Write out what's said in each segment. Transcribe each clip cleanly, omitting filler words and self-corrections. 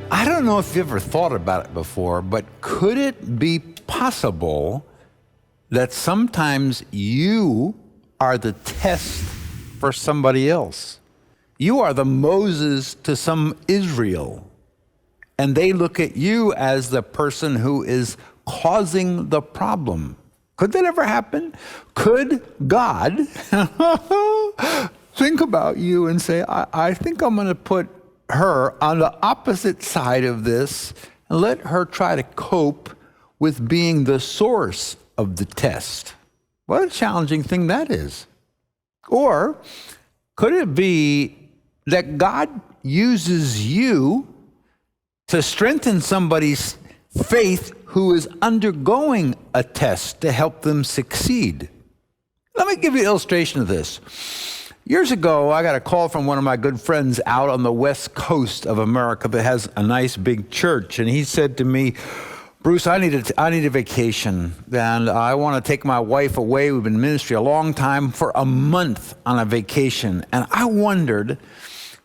I don't know if you've ever thought about it before, but could it be possible that sometimes you are the test for somebody else? You are the Moses to some Israel, and they look at you as the person who is causing the problem. Could that ever happen? Could God think about you and say, I think I'm going to put her on the opposite side of this and let her try to cope with being the source of the test? What a challenging thing that is. Or could it be that God uses you to strengthen somebody's faith who is undergoing a test to help them succeed? Let me give you an illustration of this. Years ago, I got a call from one of my good friends out on the west coast of America that has a nice big church. And he said to me, Bruce, I need a vacation, and I want to take my wife away. We've been in ministry a long time, for a month on a vacation. And I wondered,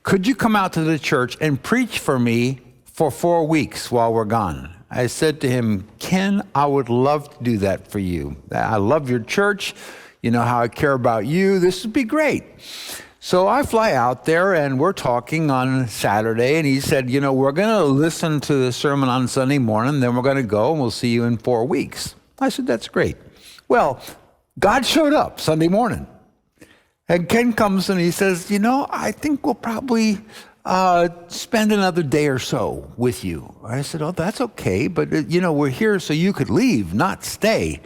could you come out to the church and preach for me for 4 weeks while we're gone? I said to him, Ken, I would love to do that for you. I love your church. You know how I care about you. This would be great. So I fly out there, and we're talking on Saturday, and he said, we're going to listen to the sermon on Sunday morning, then we're going to go, and we'll see you in 4 weeks. I said, that's great. Well, God showed up Sunday morning. And Ken comes and he says, I think we'll probably spend another day or so with you. I said, oh, that's okay, but, we're here so you could leave, not stay.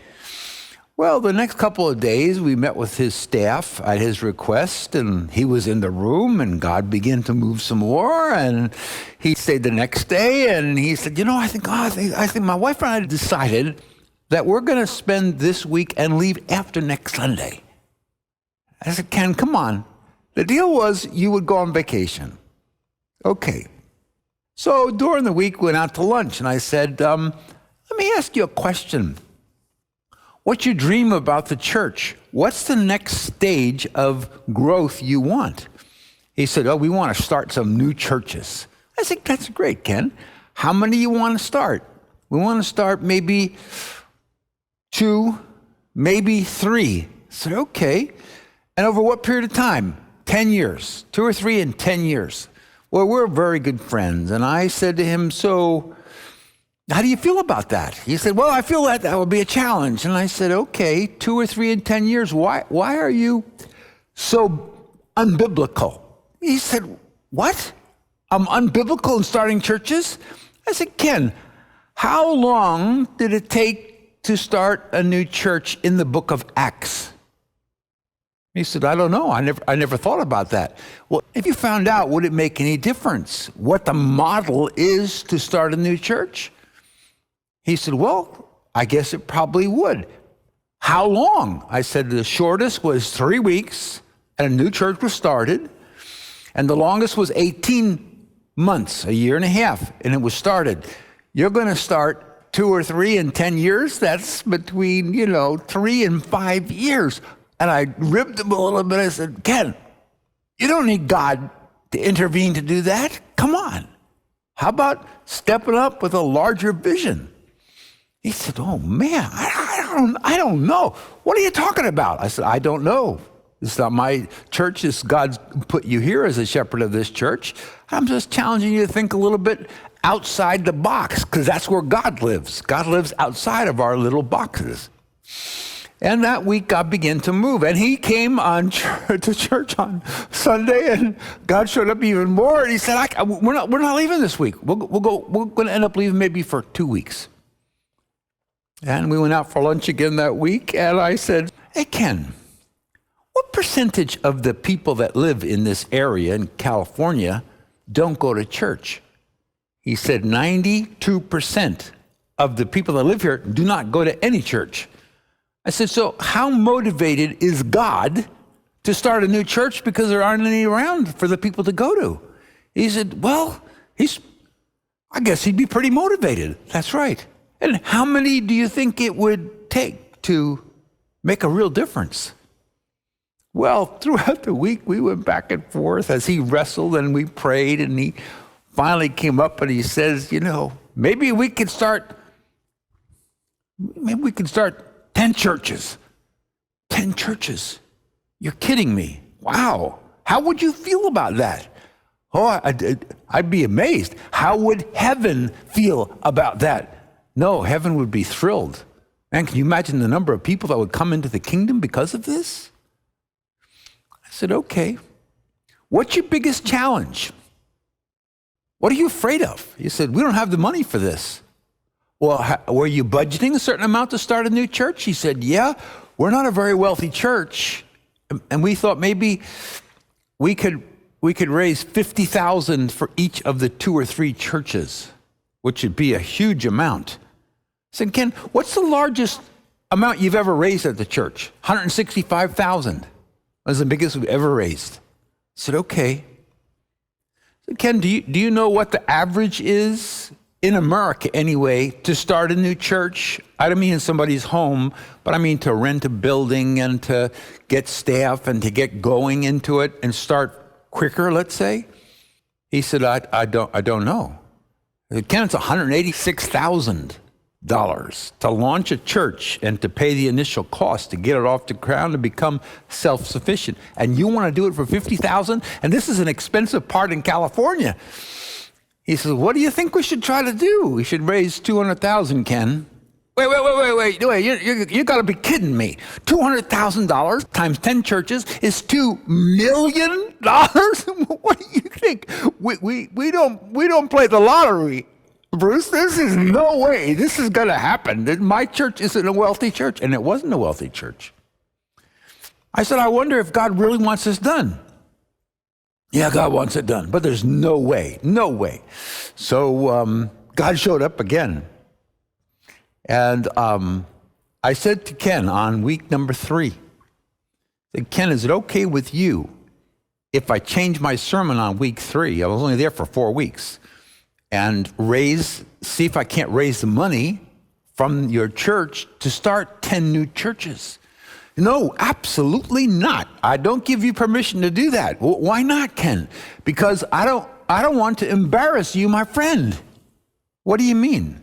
Well, the next couple of days, we met with his staff at his request, and he was in the room, and God began to move some more, and he stayed the next day, and he said, I think my wife and I decided that we're going to spend this week and leave after next Sunday. I said, Ken, come on. The deal was you would go on vacation. Okay. So during the week, we went out to lunch, and I said, let me ask you a question. What's your dream about the church? What's the next stage of growth you want? He said, we want to start some new churches. I said, that's great, Ken. How many you want to start? We want to start maybe 2, maybe 3. I said, okay. And over what period of time? 10 years. 2 or 3 in 10 years. Well, we're very good friends. And I said to him, so how do you feel about that? He said, well, I feel that would be a challenge. And I said, okay, 2 or 3 in 10 years. Why are you so unbiblical? He said, what? I'm unbiblical in starting churches? I said, Ken, how long did it take to start a new church in the book of Acts? He said, I don't know. I never thought about that. Well, if you found out, would it make any difference what the model is to start a new church? He said, well, I guess it probably would. How long? I said, the shortest was 3 weeks, and a new church was started. And the longest was 18 months, a year and a half, and it was started. You're going to start 2 or 3 in 10 years? That's between, 3 and 5 years. And I ribbed him a little bit. I said, Ken, you don't need God to intervene to do that. Come on. How about stepping up with a larger vision? He said, oh, man, I don't know. What are you talking about? I said, I don't know. It's not my church. It's God's put you here as a shepherd of this church. I'm just challenging you to think a little bit outside the box, because that's where God lives. God lives outside of our little boxes. And that week, God began to move. And he came to church on Sunday, and God showed up even more. And he said, we're not leaving this week. We're going to end up leaving maybe for 2 weeks. And we went out for lunch again that week, and I said, hey, Ken, what percentage of the people that live in this area in California don't go to church? He said 92% of the people that live here do not go to any church. I said, so how motivated is God to start a new church because there aren't any around for the people to go to? He said, well, I guess he'd be pretty motivated. That's right. And how many do you think it would take to make a real difference? Well, throughout the week, we went back and forth as he wrestled and we prayed, and he finally came up and he says, maybe we could start 10 churches. 10 churches. You're kidding me. Wow. How would you feel about that? Oh, I'd be amazed. How would heaven feel about that? No, heaven would be thrilled. Man, can you imagine the number of people that would come into the kingdom because of this? I said, okay. What's your biggest challenge? What are you afraid of? He said, we don't have the money for this. Well, were you budgeting a certain amount to start a new church? He said, yeah, we're not a very wealthy church. And we thought maybe we could raise $50,000 for each of the 2 or 3 churches, which would be a huge amount. I said, Ken, what's the largest amount you've ever raised at the church? $165,000. That was the biggest we've ever raised. I said, okay. I said, Ken, do you know what the average is in America anyway to start a new church? I don't mean in somebody's home, but I mean to rent a building and to get staff and to get going into it and start quicker, let's say. He said, I don't know. Ken, it's $186,000 to launch a church and to pay the initial cost to get it off the ground and become self-sufficient. And you want to do it for $50,000? And this is an expensive part in California. He says, what do you think we should try to do? We should raise $200,000, Ken. Wait, you got to be kidding me. $200,000 times 10 churches is $2 million? What do you think? We don't play the lottery, Bruce. This is no way. This is going to happen. My church isn't a wealthy church, and it wasn't a wealthy church. I said, I wonder if God really wants this done. Yeah, God wants it done, but there's no way. So God showed up again. And I said to Ken on week number 3, I said, Ken, is it okay with you if I change my sermon on week 3? I was only there for 4 weeks. And see if I can't raise the money from your church to start 10 new churches. No, absolutely not. I don't give you permission to do that. Well, why not, Ken? Because I don't want to embarrass you, my friend. What do you mean?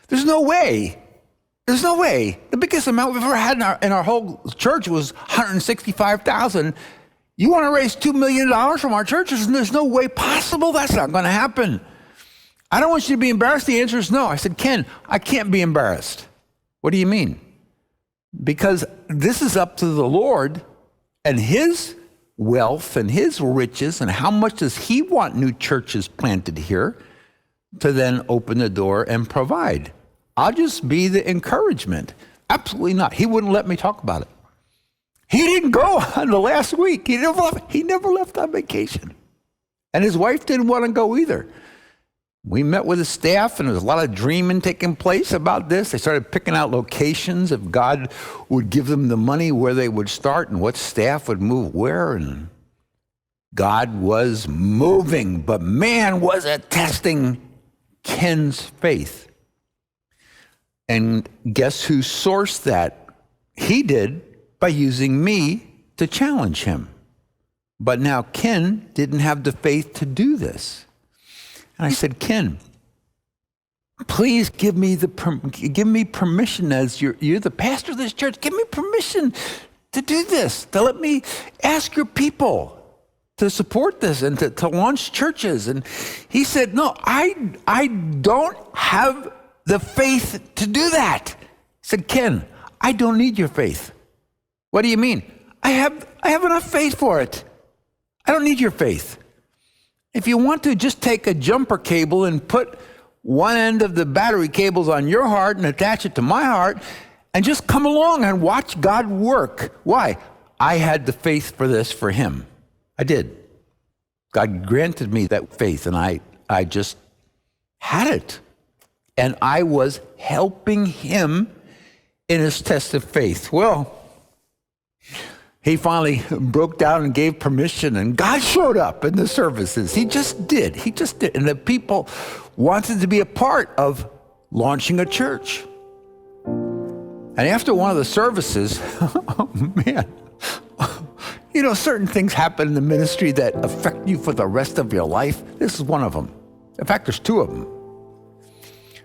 There's no way. The biggest amount we've ever had in our whole church was $165,000. You want to raise $2 million from our church? There's no way possible. That's not going to happen. I don't want you to be embarrassed. The answer is no. I said, Ken, I can't be embarrassed. What do you mean? Because this is up to the Lord and his wealth and his riches, and how much does he want new churches planted here to then open the door and provide. I'll just be the encouragement. Absolutely not. He wouldn't let me talk about it. He didn't go on the last week. He never left on vacation. And his wife didn't want to go either. We met with the staff, and there was a lot of dreaming taking place about this. They started picking out locations if God would give them the money, where they would start and what staff would move where. And God was moving, but man, was it testing Ken's faith. And guess who sourced that? He did, by using me to challenge him. But now Ken didn't have the faith to do this. And I said, Ken, please give me permission, as you're the pastor of this church. Give me permission to do this, to let me ask your people to support this and to launch churches. And he said, no, I don't have the faith to do that. I said, Ken, I don't need your faith. What do you mean? I have enough faith for it. I don't need your faith. If you want to, just take a jumper cable and put one end of the battery cables on your heart and attach it to my heart, and just come along and watch God work. Why? I had the faith for this for him. I did. God granted me that faith, and I just had it. And I was helping him in his test of faith. Well, he finally broke down and gave permission, and God showed up in the services. He just did. And the people wanted to be a part of launching a church. And after one of the services, oh man, certain things happen in the ministry that affect you for the rest of your life. This is one of them. In fact, there's two of them.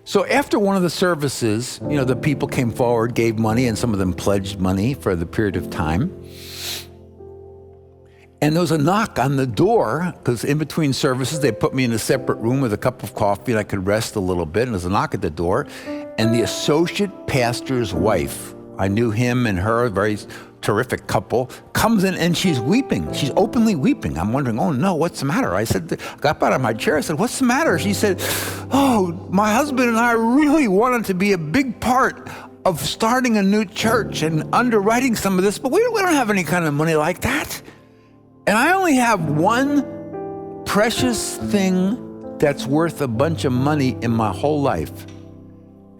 So after one of the services, the people came forward, gave money, and some of them pledged money for the period of time. And there was a knock on the door, because in between services, they put me in a separate room with a cup of coffee, and I could rest a little bit. And there's a knock at the door, and the associate pastor's wife, I knew him and her, a very terrific couple, comes in and she's weeping. She's openly weeping. I'm wondering, oh no, what's the matter? I got out of my chair. I said, what's the matter? She said, oh, my husband and I really wanted to be a big part of starting a new church and underwriting some of this, but we don't have any kind of money like that. And I only have one precious thing that's worth a bunch of money in my whole life.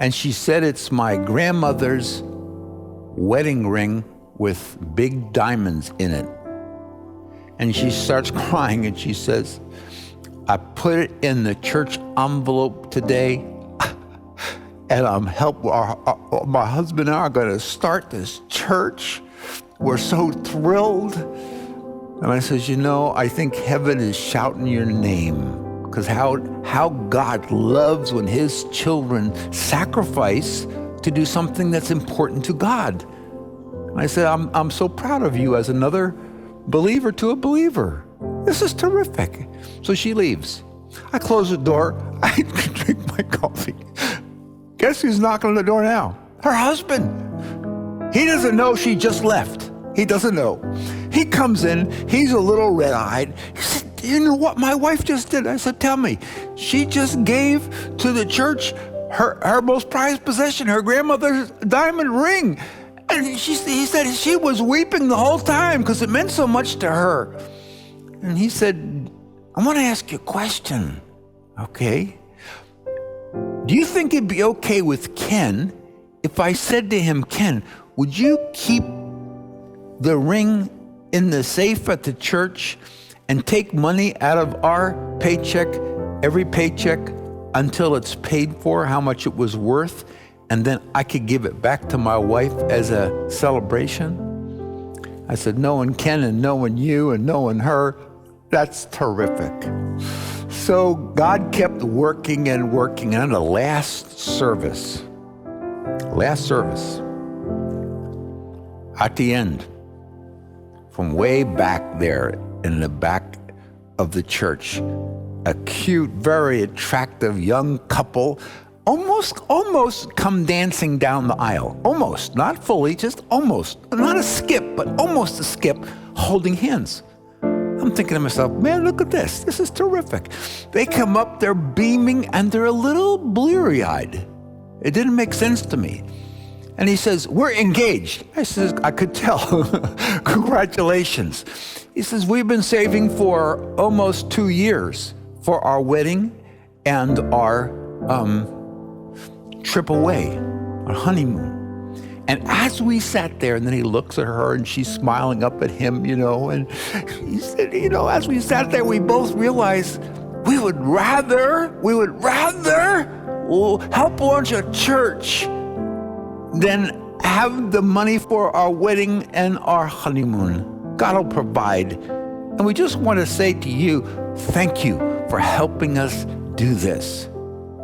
And she said, it's my grandmother's wedding ring with big diamonds in it. And she starts crying and she says, I put it in the church envelope today, and my husband and I are going to start this church. We're so thrilled. And I says, I think heaven is shouting your name, because how God loves when his children sacrifice to do something that's important to God. And I said, I'm so proud of you as another believer to a believer. This is terrific. So she leaves. I close the door. I drink my coffee. Guess who's knocking on the door now? Her husband. He doesn't know she just left. He doesn't know. He comes in. He's a little red-eyed. He said, you know what my wife just did? I said, tell me. She just gave to the church her most prized possession, her grandmother's diamond ring. And he said she was weeping the whole time because it meant so much to her. And he said, I want to ask you a question. Okay. Do you think it'd be okay with Ken if I said to him, Ken, would you keep the ring in the safe at the church and take money out of our paycheck, every paycheck, until it's paid for, how much it was worth, and then I could give it back to my wife as a celebration? I said, knowing Ken and knowing you and knowing her, that's terrific. So God kept working and working. And the last service, at the end, from way back there in the back of the church, a cute, very attractive young couple almost come dancing down the aisle. Almost, not fully, just almost. Not a skip, but almost a skip, holding hands. I'm thinking to myself, man, look at this. This is terrific. They come up, they're beaming, and they're a little bleary-eyed. It didn't make sense to me. And he says, we're engaged. I says, I could tell. Congratulations. He says, we've been saving for almost 2 years for our wedding and our trip away, our honeymoon. And as we sat there, and then he looks at her and she's smiling up at him, and he said, as we sat there, we both realized we would rather help launch a church than have the money for our wedding and our honeymoon. God will provide. And we just want to say to you, thank you for helping us do this.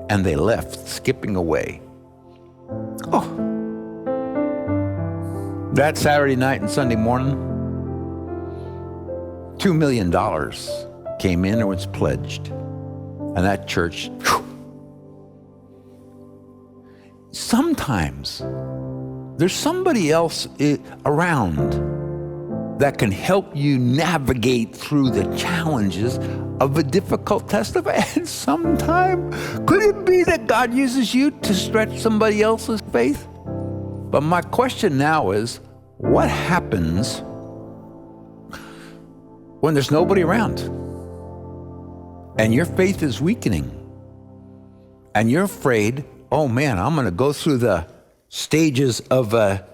And they left, skipping away. Oh, that Saturday night and Sunday morning, $2 million came in or was pledged. And that church, sometimes there's somebody else around that can help you navigate through the challenges of a difficult test of it. And sometime, could it be that God uses you to stretch somebody else's faith? But my question now is, what happens when there's nobody around and your faith is weakening and you're afraid, oh man, I'm going to go through the stages of a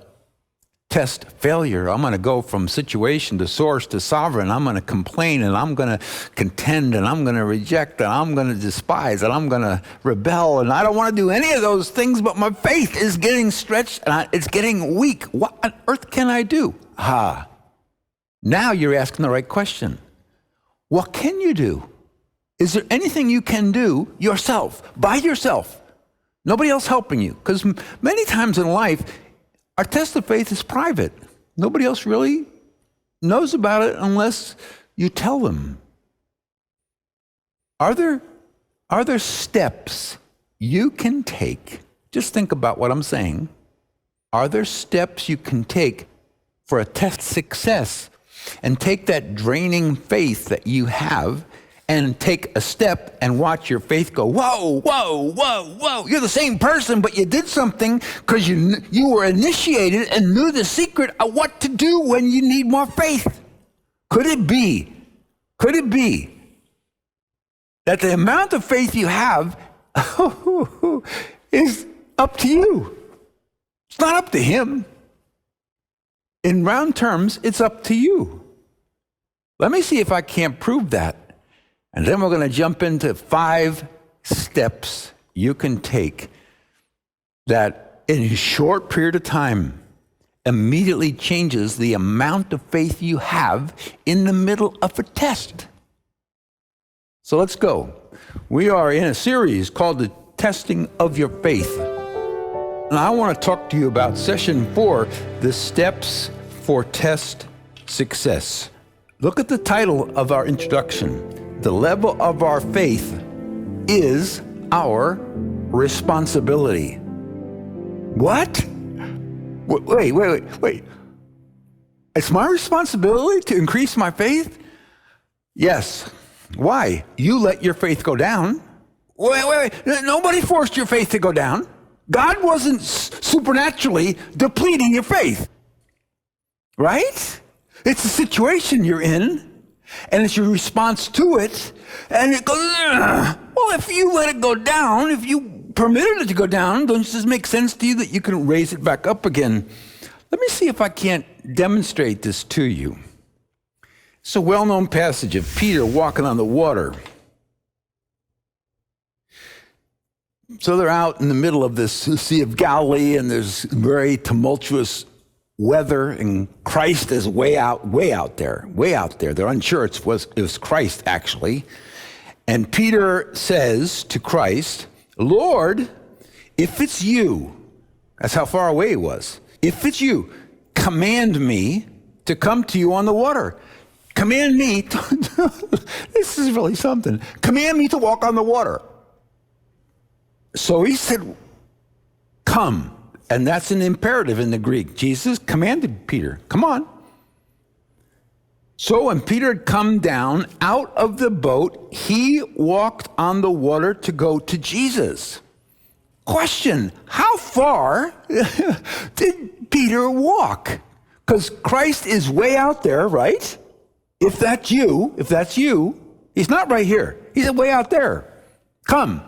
test failure. I'm going to go from situation to source to sovereign. I'm going to complain and I'm going to contend and I'm going to reject and I'm going to despise and I'm going to rebel. And I don't want to do any of those things, but my faith is getting stretched and it's getting weak. What on earth can I do? Now you're asking the right question. What can you do? Is there anything you can do yourself, by yourself? Nobody else helping you. Because many times in life, our test of faith is private. Nobody else really knows about it unless you tell them. Are there steps you can take? Just think about what I'm saying. Are there steps you can take for a test success and take that draining faith that you have and take a step and watch your faith go, whoa, whoa, whoa, whoa. You're the same person, but you did something because you were initiated and knew the secret of what to do when you need more faith? Could it be that the amount of faith you have is up to you? It's not up to him. In round terms, it's up to you. Let me see if I can't prove that. And then we're going to jump into 5 steps you can take that in a short period of time immediately changes the amount of faith you have in the middle of a test. So let's go. We are in a series called The Testing of Your Faith. And I want to talk to you about session 4, the steps for test success. Look at the title of our introduction. The level of our faith is our responsibility. What? Wait. It's my responsibility to increase my faith? Yes. Why? You let your faith go down. Wait. Nobody forced your faith to go down. God wasn't supernaturally depleting your faith. Right? It's a situation you're in, and it's your response to it, and it goes, ugh. Well, if you let it go down, if you permitted it to go down, don't it just make sense to you that you can raise it back up again? Let me see if I can't demonstrate this to you. It's a well-known passage of Peter walking on the water. So they're out in the middle of this Sea of Galilee, and there's very tumultuous weather, and Christ is way out there. They're unsure it was Christ, actually. And Peter says to Christ, Lord, if it's you, that's how far away he was. If it's you, command me to come to you on the water. Command me, this is really something. Command me to walk on the water. So he said, come. And that's an imperative in the Greek. Jesus commanded Peter, come on. So when Peter had come down out of the boat, he walked on the water to go to Jesus. Question, how far did Peter walk? Because Christ is way out there, right? If that's you, he's not right here. He's way out there. Come.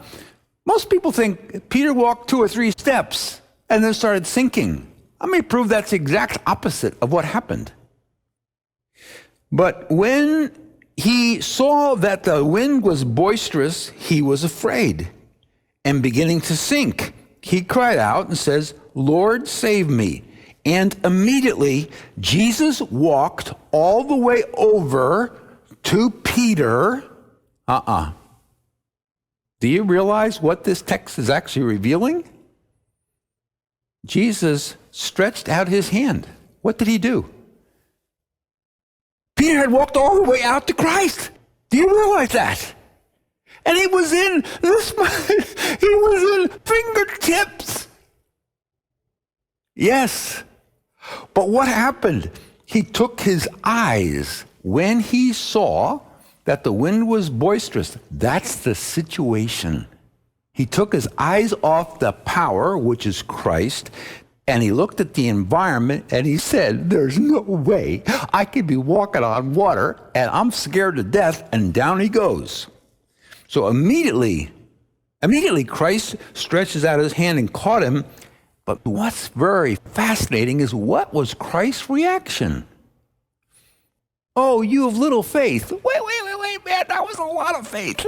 Most people think Peter walked 2 or 3 steps and then started sinking. Let me prove that's the exact opposite of what happened. But when he saw that the wind was boisterous, he was afraid. And beginning to sink, he cried out and says, Lord, save me. And immediately, Jesus walked all the way over to Peter. Do you realize what this text is actually revealing? Jesus stretched out his hand. What did he do? Peter had walked all the way out to Christ. Do you realize that? And he was in fingertips. Yes. But what happened? He took his eyes when he saw that the wind was boisterous. That's the situation. He took his eyes off the power, which is Christ, and he looked at the environment and he said, there's no way I could be walking on water and I'm scared to death, and down he goes. So immediately Christ stretches out his hand and caught him. But what's very fascinating is, what was Christ's reaction? Oh, you have little faith. Wait, man, that was a lot of faith.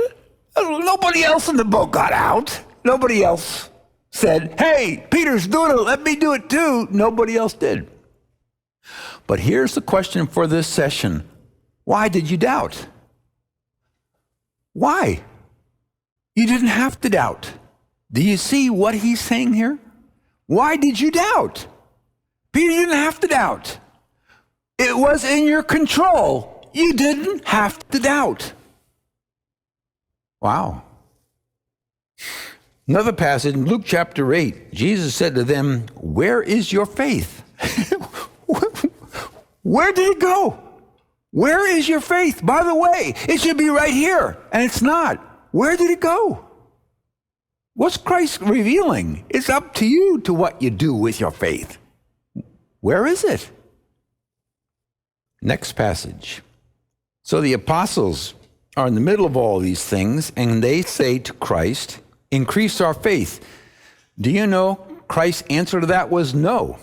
Nobody else in the boat got out. Nobody else said, hey, Peter's doing it, let me do it too. Nobody else did. But here's the question for this session. Why did you doubt? Why? You didn't have to doubt. Do you see what he's saying here? Why did you doubt? Peter, you didn't have to doubt. It was in your control. You didn't have to doubt. Wow. Another passage in Luke chapter 8, Jesus said to them, "Where is your faith?" Where did it go? Where is your faith? By the way, it should be right here, and it's not. Where did it go? What's Christ revealing? It's up to you to what you do with your faith. Where is it? Next passage. So the apostles are in the middle of all these things, and they say to Christ, "Increase our faith." Do you know Christ's answer to that was no.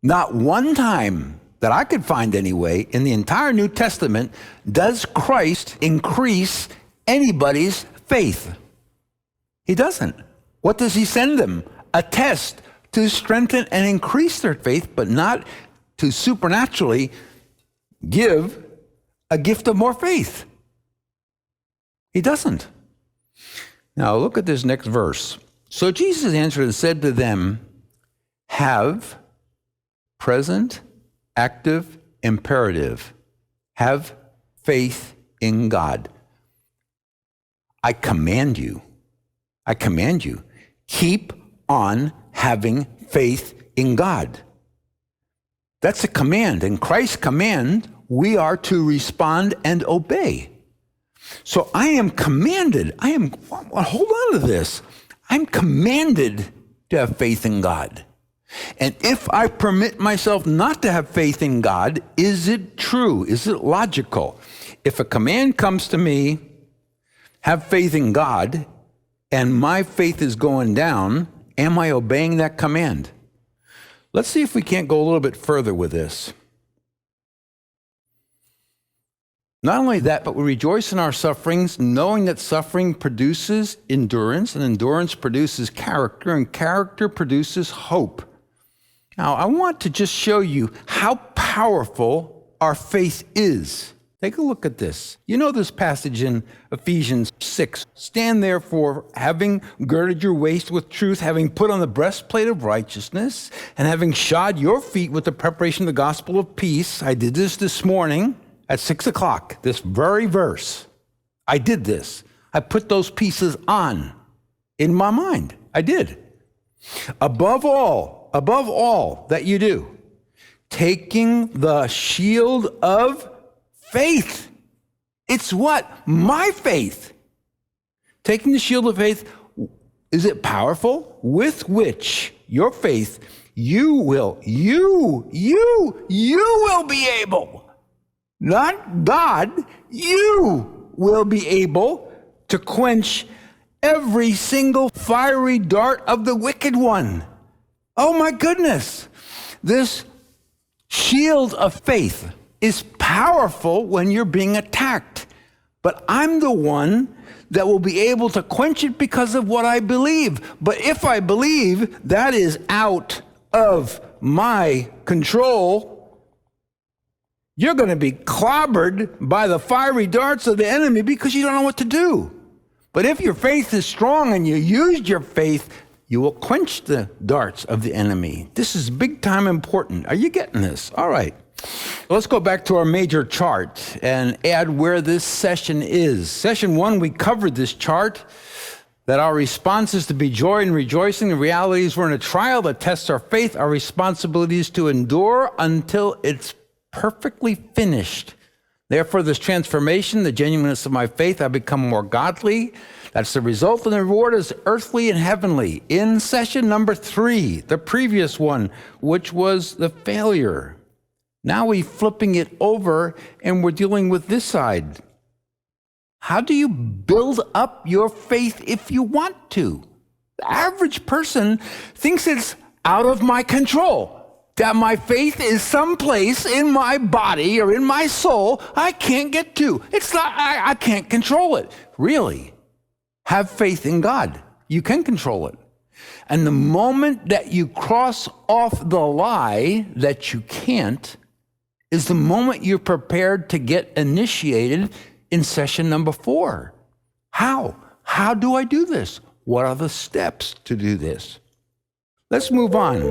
Not one time that I could find anyway in the entire New Testament does Christ increase anybody's faith. He doesn't. What does he send them? A test to strengthen and increase their faith, but not to supernaturally give a gift of more faith. He doesn't. Now look at this next verse. So Jesus answered and said to them, have, present, active, imperative, have faith in God. I command you, keep on having faith in God. That's a command. In Christ's command, we are to respond and obey. So I am commanded, hold on to this. I'm commanded to have faith in God. And if I permit myself not to have faith in God, is it true? Is it logical? If a command comes to me, have faith in God, and my faith is going down, am I obeying that command? Let's see if we can't go a little bit further with this. Not only that, but we rejoice in our sufferings, knowing that suffering produces endurance, and endurance produces character, and character produces hope. Now, I want to just show you how powerful our faith is. Take a look at this. You know this passage in Ephesians 6. Stand therefore, having girded your waist with truth, having put on the breastplate of righteousness, and having shod your feet with the preparation of the gospel of peace. I did this morning at 6 o'clock, this very verse. I did this. I put those pieces on in my mind. I did. Above all that you do, taking the shield of faith. It's what? My faith. Taking the shield of faith, is it powerful? With which your faith, you will be able, not God, you will be able to quench every single fiery dart of the wicked one. Oh my goodness. This shield of faith is powerful when you're being attacked. But I'm the one that will be able to quench it because of what I believe. But if I believe that is out of my control, you're going to be clobbered by the fiery darts of the enemy because you don't know what to do. But if your faith is strong and you used your faith, you will quench the darts of the enemy. This is big time important. Are you getting this? All right. Let's go back to our major chart and add where this session is. Session 1, we covered this chart, that our response is to be joy and rejoicing. The reality is we're in a trial that tests our faith. Our responsibility is to endure until it's perfectly finished. Therefore, this transformation, the genuineness of my faith, I become more godly. That's the result, and the reward is earthly and heavenly. In session number 3, the previous one, which was the failure. Now we're flipping it over, and we're dealing with this side. How do you build up your faith if you want to? The average person thinks it's out of my control, that my faith is someplace in my body or in my soul I can't get to. It's not, I can't control it. Really, have faith in God. You can control it. And the moment that you cross off the lie that you can't is the moment you're prepared to get initiated in session number 4. How? How do I do this? What are the steps to do this? Let's move on.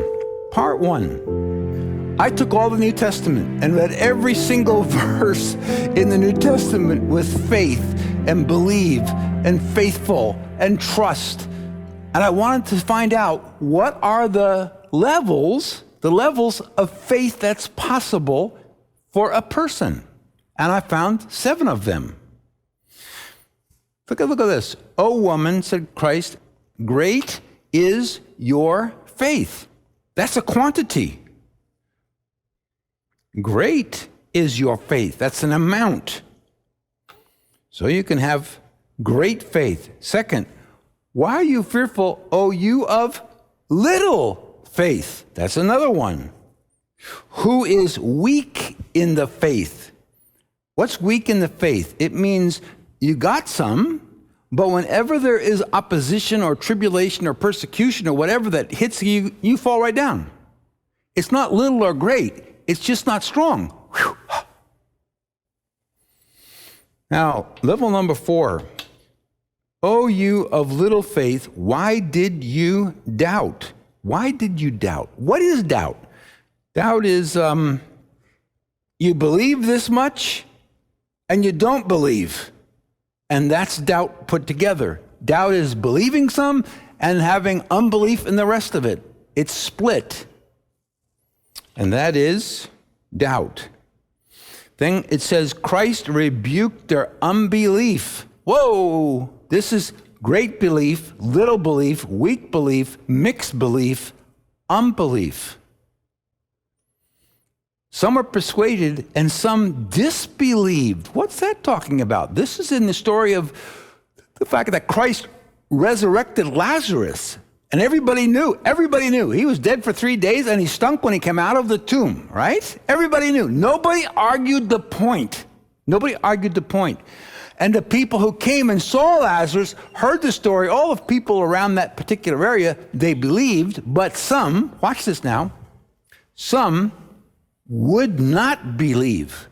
Part 1. I took all the New Testament and read every single verse in the New Testament with faith and believe and faithful and trust. And I wanted to find out what are the levels of faith that's possible for a person. And I found 7 of them. Look at this. "O woman," said Christ, "great is your faith." That's a quantity. Great is your faith. That's an amount. So you can have great faith. Second, "Why are you fearful, O you of little faith?" That's another one. "Who is weak in the faith?" What's weak in the faith? It means you got some, but whenever there is opposition or tribulation or persecution or whatever that hits you, you fall right down. It's not little or great. It's just not strong. Whew. Now, level number 4. "O you of little faith, why did you doubt?" Why did you doubt? What is doubt? Doubt is you believe this much and you don't believe. And that's doubt put together. Doubt is believing some and having unbelief in the rest of it. It's split. And that is doubt. Then it says, "Christ rebuked their unbelief." Whoa! This is great belief, little belief, weak belief, mixed belief, unbelief. Some are persuaded and some disbelieved. What's that talking about? This is in the story of the fact that Christ resurrected Lazarus. And everybody knew. He was dead for 3 days and he stunk when he came out of the tomb, right? Everybody knew. Nobody argued the point. And the people who came and saw Lazarus heard the story. All the people around that particular area, they believed, but some, watch this now, some would not believe.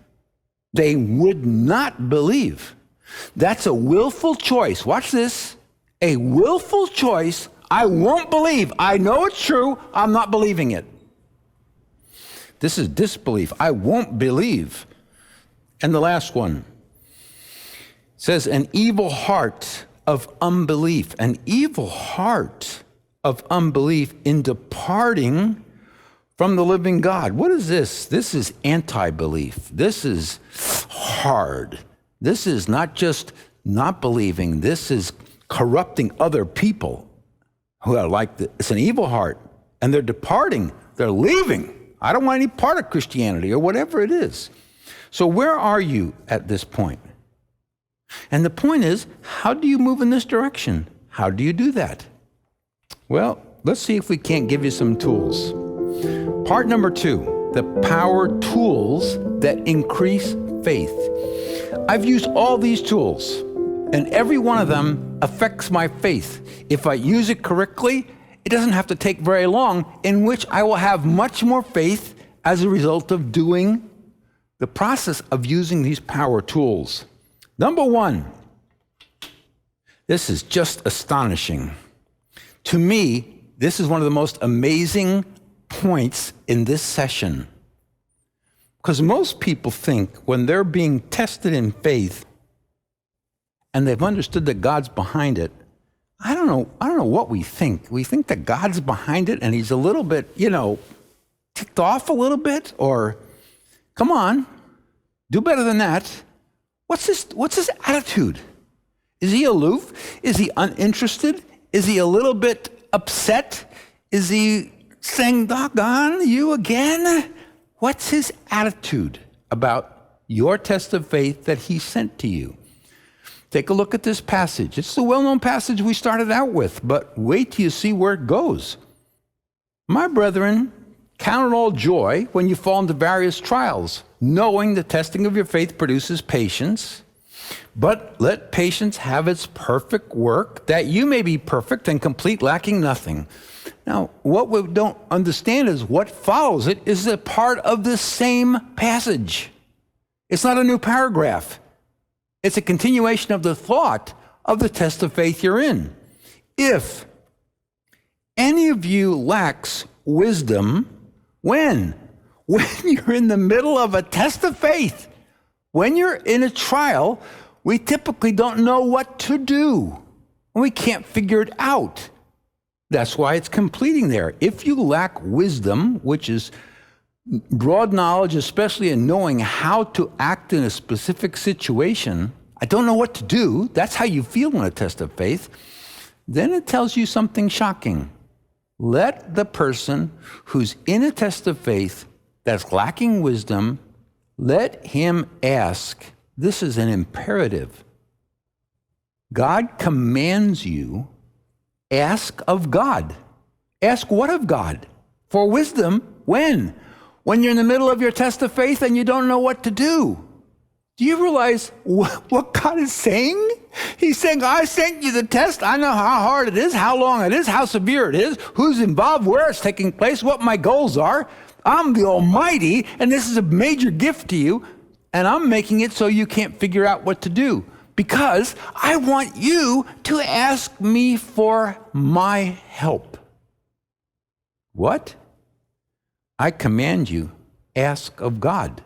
They would not believe. That's a willful choice. Watch this. A willful choice. I won't believe. I know it's true. I'm not believing it. This is disbelief. I won't believe. And the last one says, "An evil heart of unbelief." An evil heart of unbelief in departing from the living God. What is this? This is anti-belief. This is hard. This is not just not believing. This is corrupting other people who are like this. It's an evil heart. And they're departing. They're leaving. I don't want any part of Christianity or whatever it is. So where are you at this point? And the point is, how do you move in this direction? How do you do that? Well, let's see if we can't give you some tools. Part number 2, the power tools that increase faith. I've used all these tools, and every one of them affects my faith. If I use it correctly, it doesn't have to take very long, in which I will have much more faith as a result of doing the process of using these power tools. Number 1, this is just astonishing. To me, this is one of the most amazing points in this session. Because most people think when they're being tested in faith and they've understood that God's behind it, I don't know what we think. We think that God's behind it and he's a little bit, ticked off a little bit, or come on, do better than that. What's his attitude? Is he aloof? Is he uninterested? Is he a little bit upset? Is he saying, "Doggone, you again"? What's his attitude about your test of faith that he sent to you? Take a look at this passage. It's the well-known passage we started out with, but wait till you see where it goes. "My brethren, count it all joy when you fall into various trials, knowing the testing of your faith produces patience. But let patience have its perfect work, that you may be perfect and complete, lacking nothing." Now, what we don't understand is what follows it is a part of the same passage. It's not a new paragraph. It's a continuation of the thought of the test of faith you're in. If any of you lacks wisdom, when? When you're in the middle of a test of faith. When you're in a trial, we typically don't know what to do. We can't figure it out. That's why it's completing there. If you lack wisdom, which is broad knowledge, especially in knowing how to act in a specific situation, I don't know what to do. That's how you feel in a test of faith. Then it tells you something shocking. Let the person who's in a test of faith that's lacking wisdom, let him ask. This is an imperative. God commands you, ask of God. Ask what of God? For wisdom, when? When you're in the middle of your test of faith and you don't know what to do. Do you realize what God is saying? He's saying, I sent you the test. I know how hard it is, how long it is, how severe it is, who's involved, where it's taking place, what my goals are. I'm the Almighty, and this is a major gift to you, and I'm making it so you can't figure out what to do. Because I want you to ask me for my help. What? I command you, ask of God.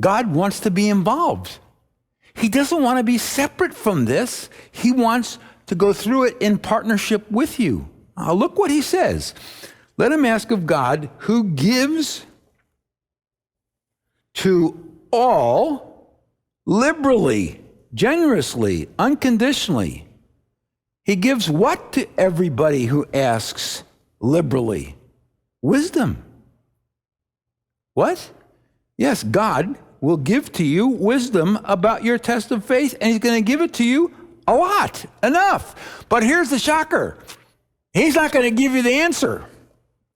God wants to be involved. He doesn't want to be separate from this. He wants to go through it in partnership with you. Now, look what he says. Let him ask of God, who gives to all liberally, generously, unconditionally. He gives what to everybody who asks liberally? Wisdom. What? Yes, God will give to you wisdom about your test of faith, and he's going to give it to you a lot, enough. But here's the shocker. He's not going to give you the answer,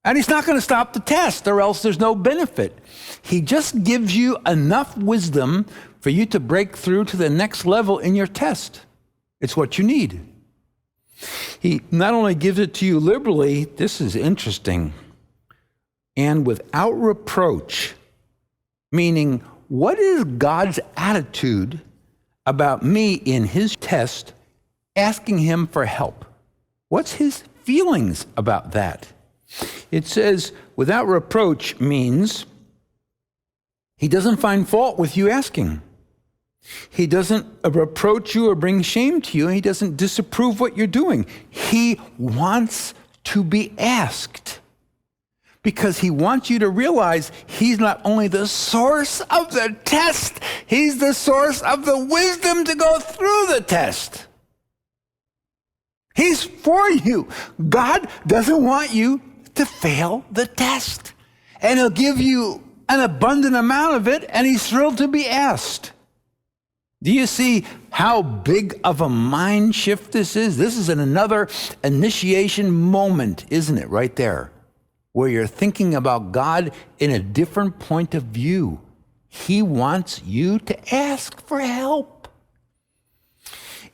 and he's not going to stop the test, or else there's no benefit. He just gives you enough wisdom for you to break through to the next level in your test. It's what you need. He not only gives it to you liberally, this is interesting, and without reproach, meaning, what is God's attitude about me in his test, asking him for help? What's his feelings about that? It says, without reproach means he doesn't find fault with you asking. He doesn't reproach you or bring shame to you. He doesn't disapprove what you're doing. He wants to be asked because he wants you to realize he's not only the source of the test, he's the source of the wisdom to go through the test. He's for you. God doesn't want you to fail the test. And he'll give you an abundant amount of it, and he's thrilled to be asked. Do you see how big of a mind shift this is? This is another initiation moment, isn't it, right there, where you're thinking about God in a different point of view. He wants you to ask for help.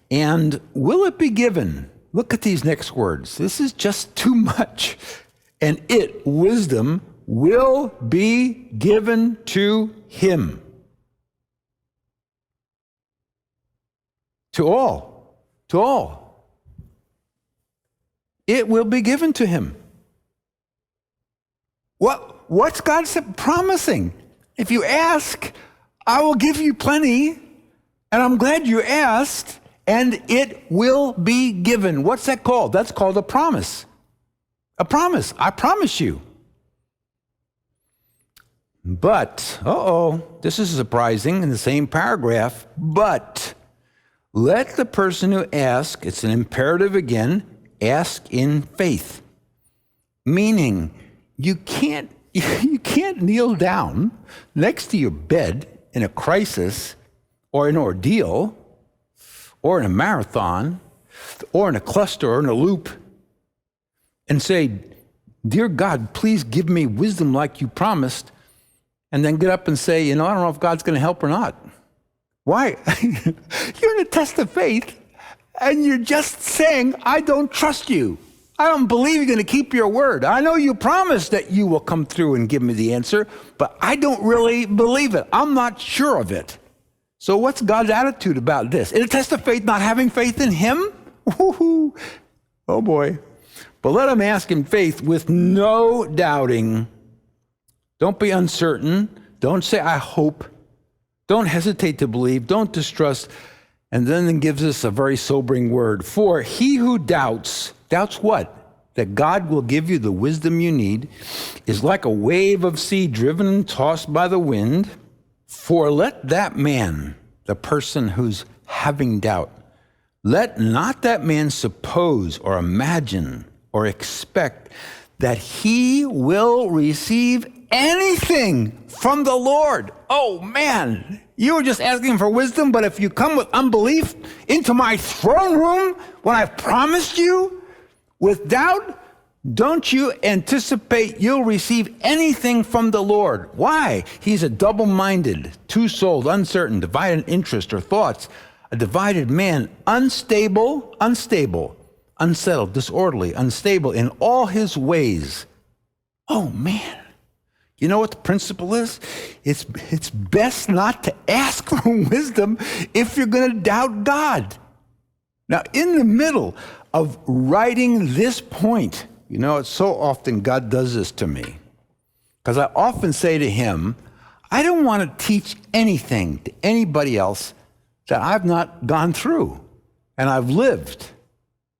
And will it be given? Look at these next words. This is just too much. And it, wisdom, will be given to him. To all. To all. It will be given to him. What's God promising? If you ask, I will give you plenty, and I'm glad you asked, and it will be given. What's that called? That's called a promise. A promise. I promise you. But, this is surprising in the same paragraph, but let the person who asks, it's an imperative again, ask in faith. Meaning, you can't kneel down next to your bed in a crisis or an ordeal or in a marathon or in a cluster or in a loop and say, dear God, please give me wisdom like you promised, and then get up and say, I don't know if God's going to help or not. Why? You're in a test of faith, and you're just saying, I don't trust you. I don't believe you're going to keep your word. I know you promised that you will come through and give me the answer, but I don't really believe it. I'm not sure of it. So what's God's attitude about this? In a test of faith, not having faith in him? Woo-hoo. Oh boy. But let him ask in faith with no doubting. Don't be uncertain. Don't say, I hope. Don't hesitate to believe. Don't distrust. And then it gives us a very sobering word. For he who doubts what? That God will give you the wisdom you need, is like a wave of sea driven and tossed by the wind. For let that man, the person who's having doubt, let not that man suppose or imagine or expect that he will receive anything from the Lord. Oh man, you were just asking for wisdom, but if you come with unbelief into my throne room when I've promised you with doubt, don't you anticipate you'll receive anything from the Lord. Why? He's a double-minded, two-souled, uncertain, divided interest or thoughts, a divided man, unstable, unsettled, disorderly, unstable in all his ways. Oh man. You know what the principle is? It's best not to ask for wisdom if you're going to doubt God. Now, in the middle of writing this point, you know, it's so often God does this to me. Because I often say to him, I don't want to teach anything to anybody else that I've not gone through. And I've lived.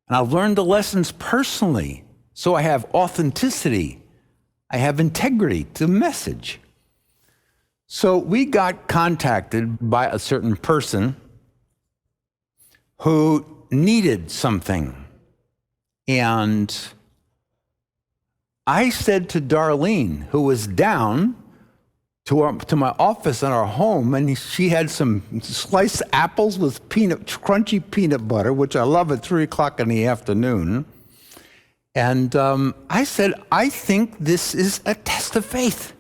And I've learned the lessons personally. So I have authenticity. I have integrity to the message. So we got contacted by a certain person who needed something. And I said to Darlene, who was down to my office in our home, and she had some sliced apples with crunchy peanut butter, which I love at 3 o'clock in the afternoon. And I said, I think this is a test of faith.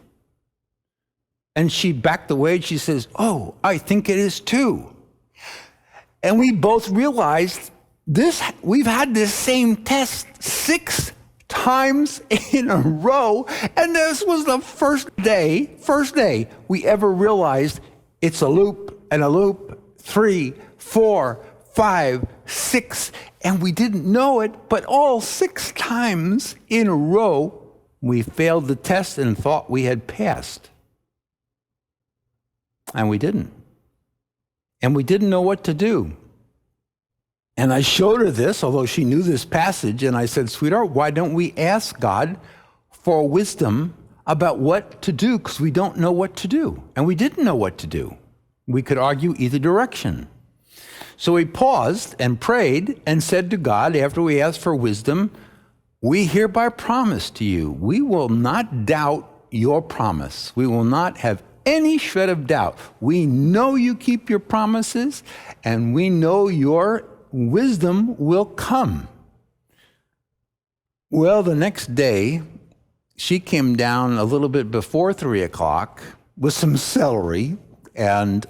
And she backed away and she says, oh, I think it is too. And we both realized we've had this same test 6 times in a row. And this was the first day we ever realized it's a loop and a loop, 3, 4, 5, 6, and we didn't know it, but all 6 times in a row, we failed the test and thought we had passed. And we didn't. And we didn't know what to do. And I showed her this, although she knew this passage, and I said, sweetheart, why don't we ask God for wisdom about what to do? Because we don't know what to do. And we didn't know what to do. We could argue either direction. So we paused and prayed and said to God, after we asked for wisdom, we hereby promise to you, we will not doubt your promise. We will not have any shred of doubt. We know you keep your promises, and we know your wisdom will come. Well, the next day, she came down a little bit before 3 o'clock with some celery, and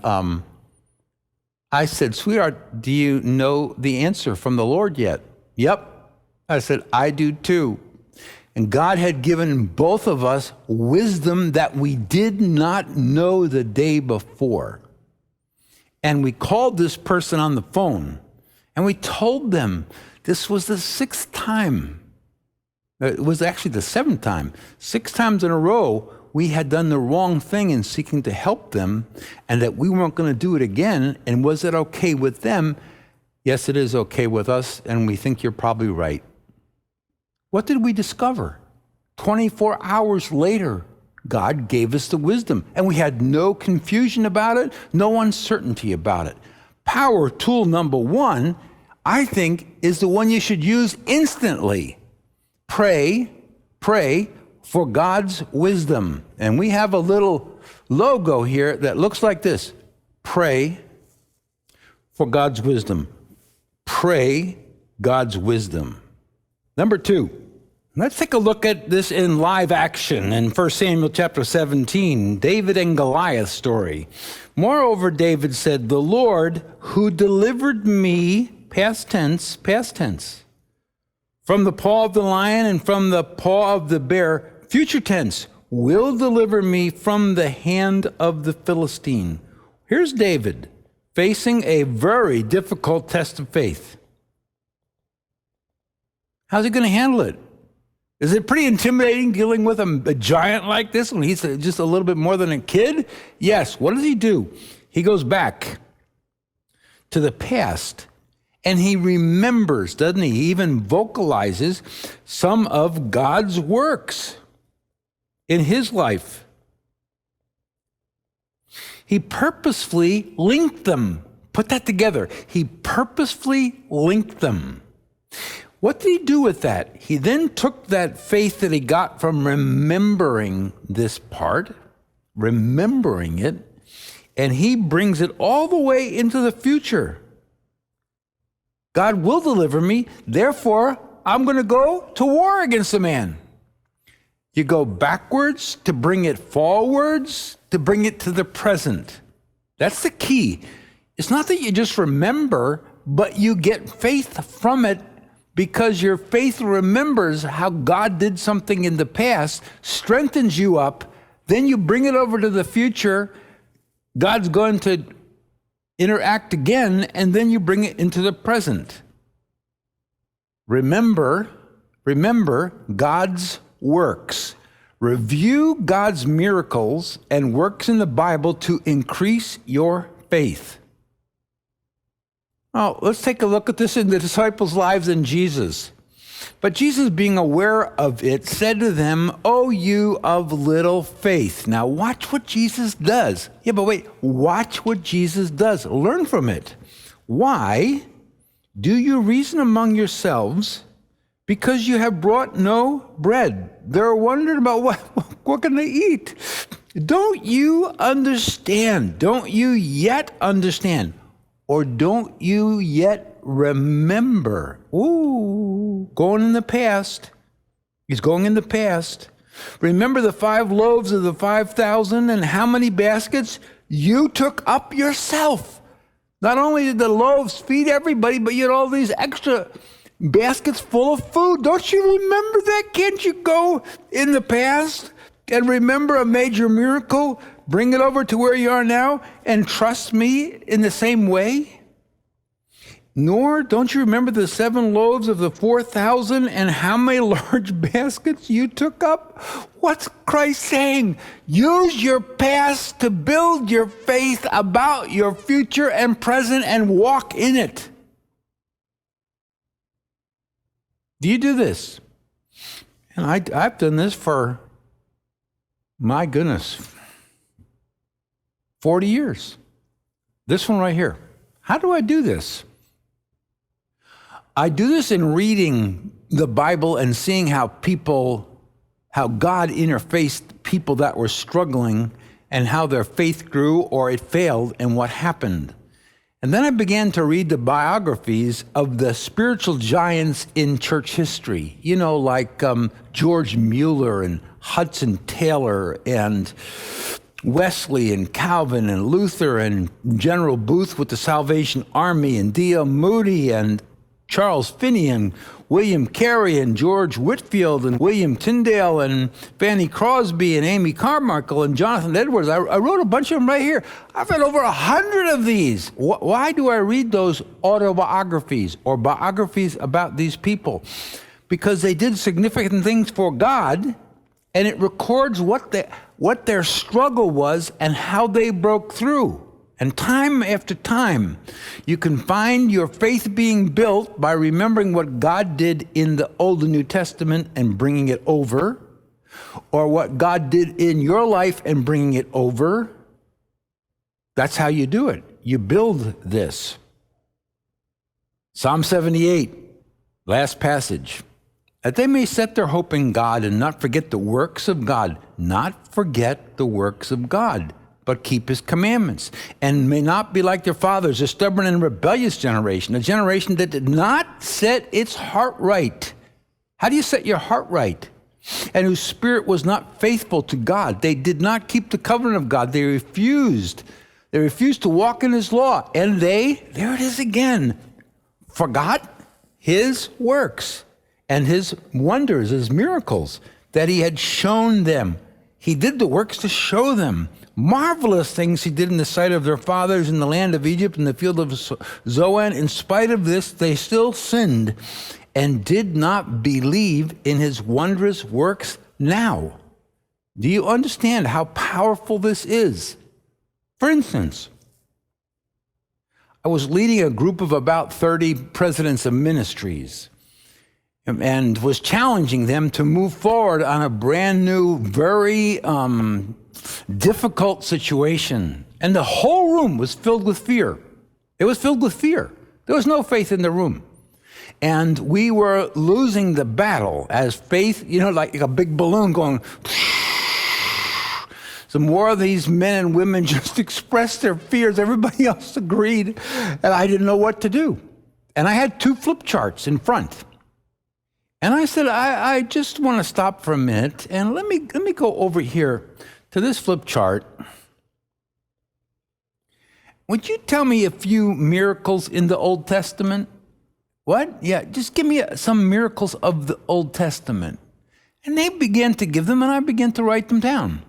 I said, sweetheart, do you know the answer from the Lord yet? Yep. I said, I do too. And God had given both of us wisdom that we did not know the day before. And we called this person on the phone, and we told them this was the 6th time. It was actually the 7th time. 6 times in a row, we had done the wrong thing in seeking to help them, and that we weren't going to do it again. And was it okay with them? Yes, it is okay with us, and we think you're probably right. What did we discover? 24 hours later, God gave us the wisdom, and we had no confusion about it, no uncertainty about it. Power tool number 1, I think, is the one you should use instantly. Pray for God's wisdom. And we have a little logo here that looks like this. Pray for God's wisdom. Pray God's wisdom. Number 2, let's take a look at this in live action in 1 Samuel chapter 17, David and Goliath story. Moreover, David said, the Lord who delivered me, past tense, from the paw of the lion and from the paw of the bear, future tense, will deliver me from the hand of the Philistine. Here's David, facing a very difficult test of faith. How's he going to handle it? Is it pretty intimidating dealing with a giant like this when he's just a little bit more than a kid? Yes. What does he do? He goes back to the past and he remembers, doesn't he? He even vocalizes some of God's works in his life. He purposefully linked them. Put that together. He purposefully linked them. What did he do with that? He then took that faith that he got from remembering this part, remembering it, and he brings it all the way into the future. God will deliver me, therefore I'm going to go to war against the man. You go backwards to bring it forwards, to bring it to the present. That's the key. It's not that you just remember, but you get faith from it because your faith remembers how God did something in the past, strengthens you up, then you bring it over to the future. God's going to interact again, and then you bring it into the present. Remember God's works. Review God's miracles and works in the Bible to increase your faith. Now, let's take a look at this in the disciples' lives and Jesus. But Jesus, being aware of it, said to them, "O you of little faith." Now, watch what Jesus does. Yeah, but wait, watch what Jesus does. Learn from it. Why do you reason among yourselves because you have brought no bread? They're wondering about what can they eat? Don't you understand? Don't you yet understand? Or don't you yet remember? Ooh, going in the past. He's going in the past. Remember the 5 loaves of the 5,000 and how many baskets you took up yourself? Not only did the loaves feed everybody, but you had all these extra baskets full of food. Don't you remember that? Can't you go in the past and remember a major miracle? Bring it over to where you are now and trust me in the same way? Nor don't you remember the 7 loaves of the 4,000 and how many large baskets you took up? What's Christ saying? Use your past to build your faith about your future and present and walk in it. Do you do this? And I've done this for, my goodness, 40 years. This one right here. How do I do this? I do this in reading the Bible and seeing how God interfaced people that were struggling and how their faith grew or it failed and what happened. And then I began to read the biographies of the spiritual giants in church history, like George Mueller and Hudson Taylor and Wesley and Calvin and Luther and General Booth with the Salvation Army and D.L. Moody and Charles Finney and William Carey and George Whitefield and William Tyndale and Fanny Crosby and Amy Carmichael and Jonathan Edwards. I wrote a bunch of them right here. I've read over 100 of these. Why do I read those autobiographies or biographies about these people? Because they did significant things for God, and it records what their struggle was and how they broke through. And time after time, you can find your faith being built by remembering what God did in the Old and New Testament and bringing it over, or what God did in your life and bringing it over. That's how you do it. You build this. Psalm 78, last passage. That they may set their hope in God and not forget the works of God. Not forget the works of God, but keep his commandments, and may not be like their fathers, a stubborn and rebellious generation, a generation that did not set its heart right. How do you set your heart right? And whose spirit was not faithful to God. They did not keep the covenant of God. They refused. They refused to walk in his law. And there it is again, forgot his works and his wonders, his miracles that he had shown them. He did the works to show them marvelous things he did in the sight of their fathers in the land of Egypt, in the field of Zoan. In spite of this, they still sinned and did not believe in his wondrous works now. Do you understand how powerful this is? For instance, I was leading a group of about 30 presidents of ministries and was challenging them to move forward on a brand new, very difficult situation. And the whole room was filled with fear. It was filled with fear. There was no faith in the room. And we were losing the battle as faith, like a big balloon going. The more of these men and women just expressed their fears, everybody else agreed, and I didn't know what to do. And I had 2 flip charts in front. And I said, I just want to stop for a minute, and let me go over here to this flip chart. Would you tell me a few miracles in the Old Testament? What? Yeah, just give me some miracles of the Old Testament. And they began to give them, and I began to write them down.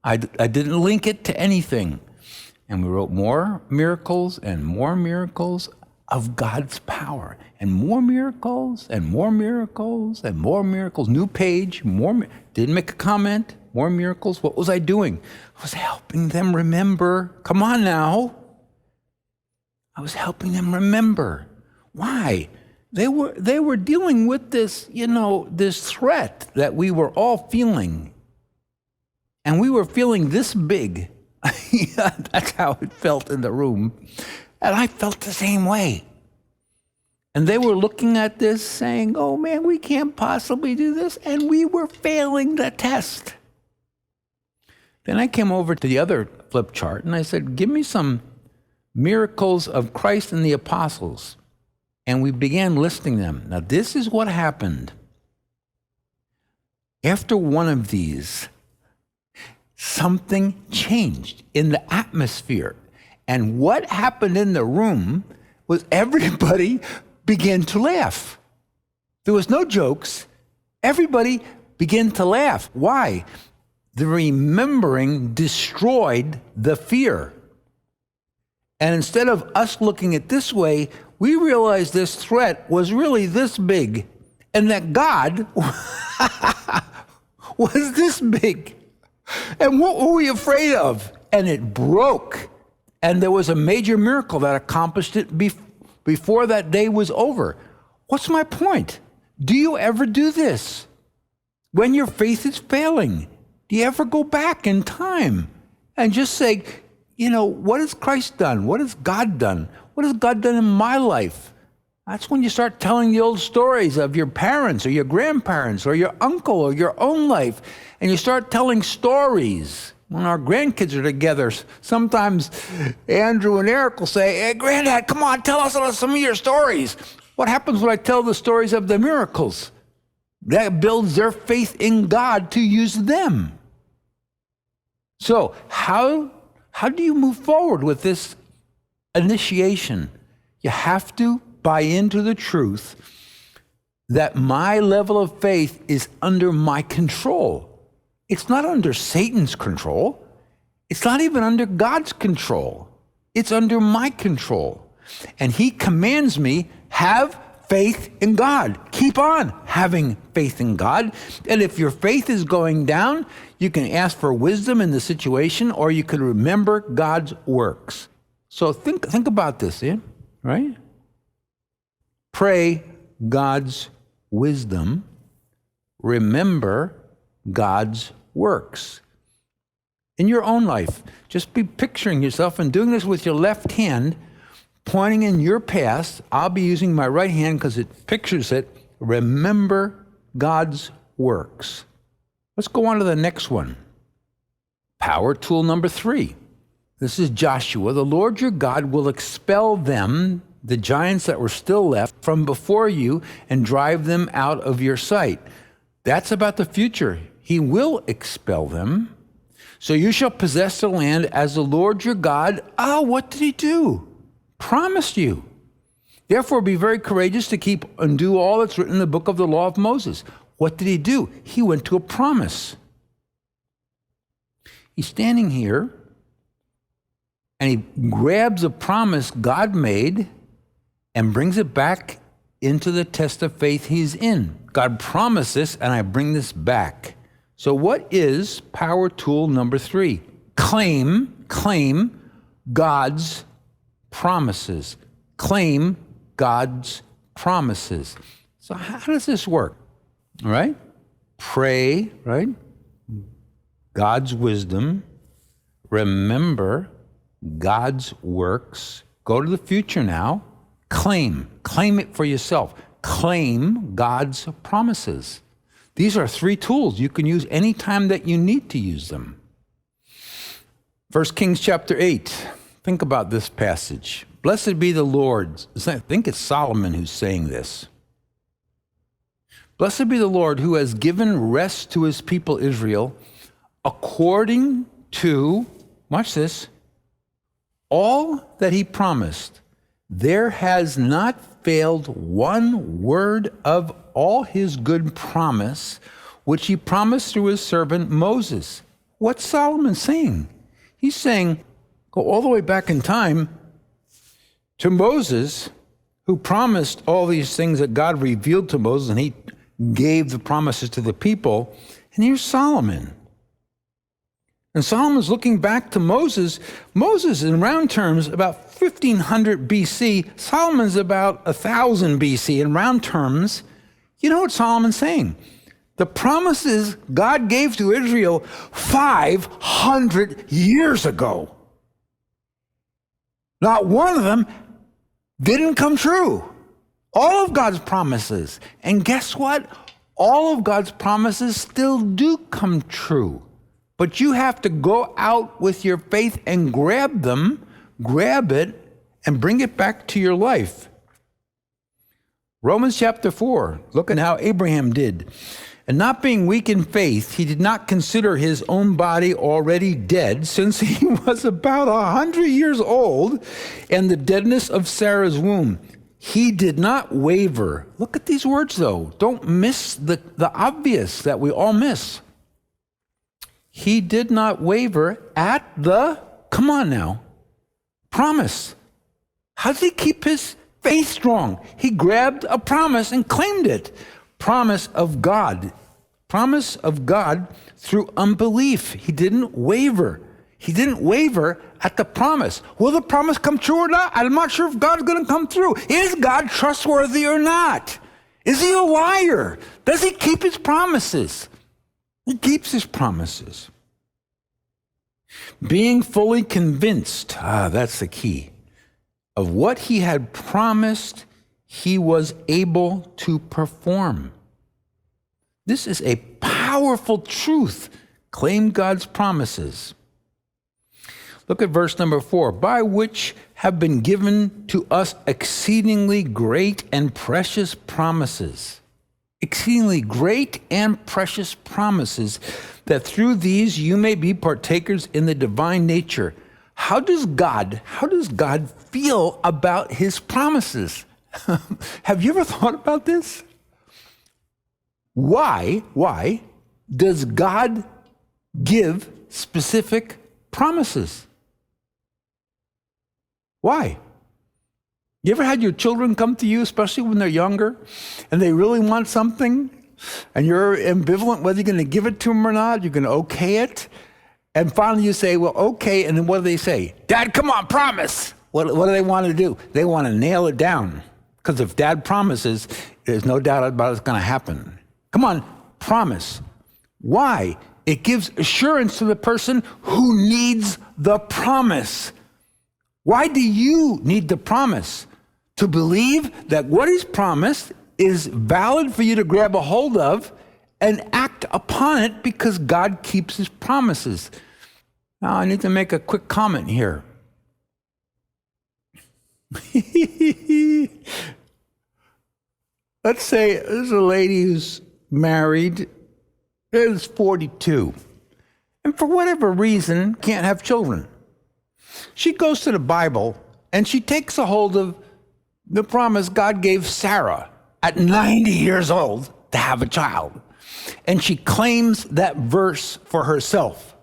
I didn't link it to anything. And we wrote more miracles of God's power. And more miracles and more miracles and more miracles. New page, didn't make a comment, more miracles. What was I doing? I was helping them remember. Come on now. I was helping them remember. Why? They were dealing with this, this threat that we were all feeling. And we were feeling this big. That's how it felt in the room. And I felt the same way. And they were looking at this saying, oh man, we can't possibly do this. And we were failing the test. Then I came over to the other flip chart and I said, give me some miracles of Christ and the apostles. And we began listing them. Now this is what happened. After one of these, something changed in the atmosphere. And what happened in the room was everybody began to laugh. There was no jokes. Everybody began to laugh. Why? The remembering destroyed the fear. And instead of us looking at this way, we realized this threat was really this big, and that God was this big. And what were we afraid of? And it broke. And there was a major miracle that accomplished it before that day was over. What's my point? Do you ever do this? When your faith is failing, do you ever go back in time and just say, what has Christ done? What has God done? What has God done in my life? That's when you start telling the old stories of your parents or your grandparents or your uncle or your own life. And you start telling stories. When our grandkids are together, sometimes Andrew and Eric will say, hey, Granddad, come on, tell us some of your stories. What happens when I tell the stories of the miracles? That builds their faith in God to use them. So how do you move forward with this initiation? You have to buy into the truth that my level of faith is under my control. It's not under Satan's control. It's not even under God's control. It's under my control. And he commands me, have faith in God. Keep on having faith in God. And if your faith is going down, you can ask for wisdom in the situation, or you can remember God's works. So think about this, right? Pray God's wisdom. Remember God's works. In your own life, just be picturing yourself and doing this with your left hand, pointing in your past. I'll be using my right hand because it pictures it. Remember God's works. Let's go on to the next one. Power tool number 3. This is Joshua. The Lord your God will expel them, the giants that were still left, from before you and drive them out of your sight. That's about the future. He will expel them. So you shall possess the land as the Lord your God. What did he do? Promised you. Therefore be very courageous to keep and do all that's written in the book of the law of Moses. What did he do? He went to a promise. He's standing here and he grabs a promise God made and brings it back into the test of faith he's in. God promised this, and I bring this back. So what is power tool number 3? Claim God's promises. Claim God's promises. So how does this work? All right? Pray, right? God's wisdom. Remember God's works. Go to the future now. Claim it for yourself. Claim God's promises. These are 3 tools you can use anytime that you need to use them. 1 Kings chapter 8. Think about this passage. Blessed be the Lord. I think it's Solomon who's saying this. Blessed be the Lord who has given rest to his people Israel according to, watch this, all that he promised. There has not failed one word of all his good promise, which he promised through his servant Moses. What's Solomon saying? He's saying, go all the way back in time to Moses, who promised all these things that God revealed to Moses, and he gave the promises to the people. And here's Solomon. And Solomon's looking back to Moses. Moses, in round terms, about 1500 BC. Solomon's about 1000 BC. In round terms, you know what Solomon's saying? The promises God gave to Israel 500 years ago. Not one of them didn't come true. All of God's promises. And guess what? All of God's promises still do come true. But you have to go out with your faith and grab them, grab it, and bring it back to your life. Romans chapter 4, look at how Abraham did. And not being weak in faith, he did not consider his own body already dead, since he was about 100 years old, and the deadness of Sarah's womb. He did not waver. Look at these words, though. Don't miss the obvious that we all miss. He did not waver at the, come on now, promise. How did he keep his faith strong? He grabbed a promise and claimed it. Promise of God. Promise of God through unbelief. He didn't waver. He didn't waver at the promise. Will the promise come true or not? I'm not sure if God's going to come through. Is God trustworthy or not? Is he a liar? Does he keep his promises? He keeps his promises. Being fully convinced, that's the key, of what he had promised, he was able to perform. This is a powerful truth. Claim God's promises. Look at verse number 4. By which have been given to us exceedingly great and precious promises. Exceedingly great and precious promises, that through these you may be partakers in the divine nature. How does God feel about his promises? Have you ever thought about this? Why does God give specific promises? Why? You ever had your children come to you, especially when they're younger, and they really want something, and you're ambivalent whether you're going to give it to them or not, you're going to okay it, and finally you say, well, okay, and then what do they say? Dad, come on, promise! What do they want to do? They want to nail it down, because if Dad promises, there's no doubt about it's going to happen. Come on, promise. Why? It gives assurance to the person who needs the promise. Why do you need the promise? To believe that what he's promised is valid for you to grab a hold of and act upon it, because God keeps his promises. Now, I need to make a quick comment here. Let's say there's a lady who's married, is 42, and for whatever reason can't have children. She goes to the Bible and she takes a hold of the promise God gave Sarah at 90 years old to have a child. And she claims that verse for herself.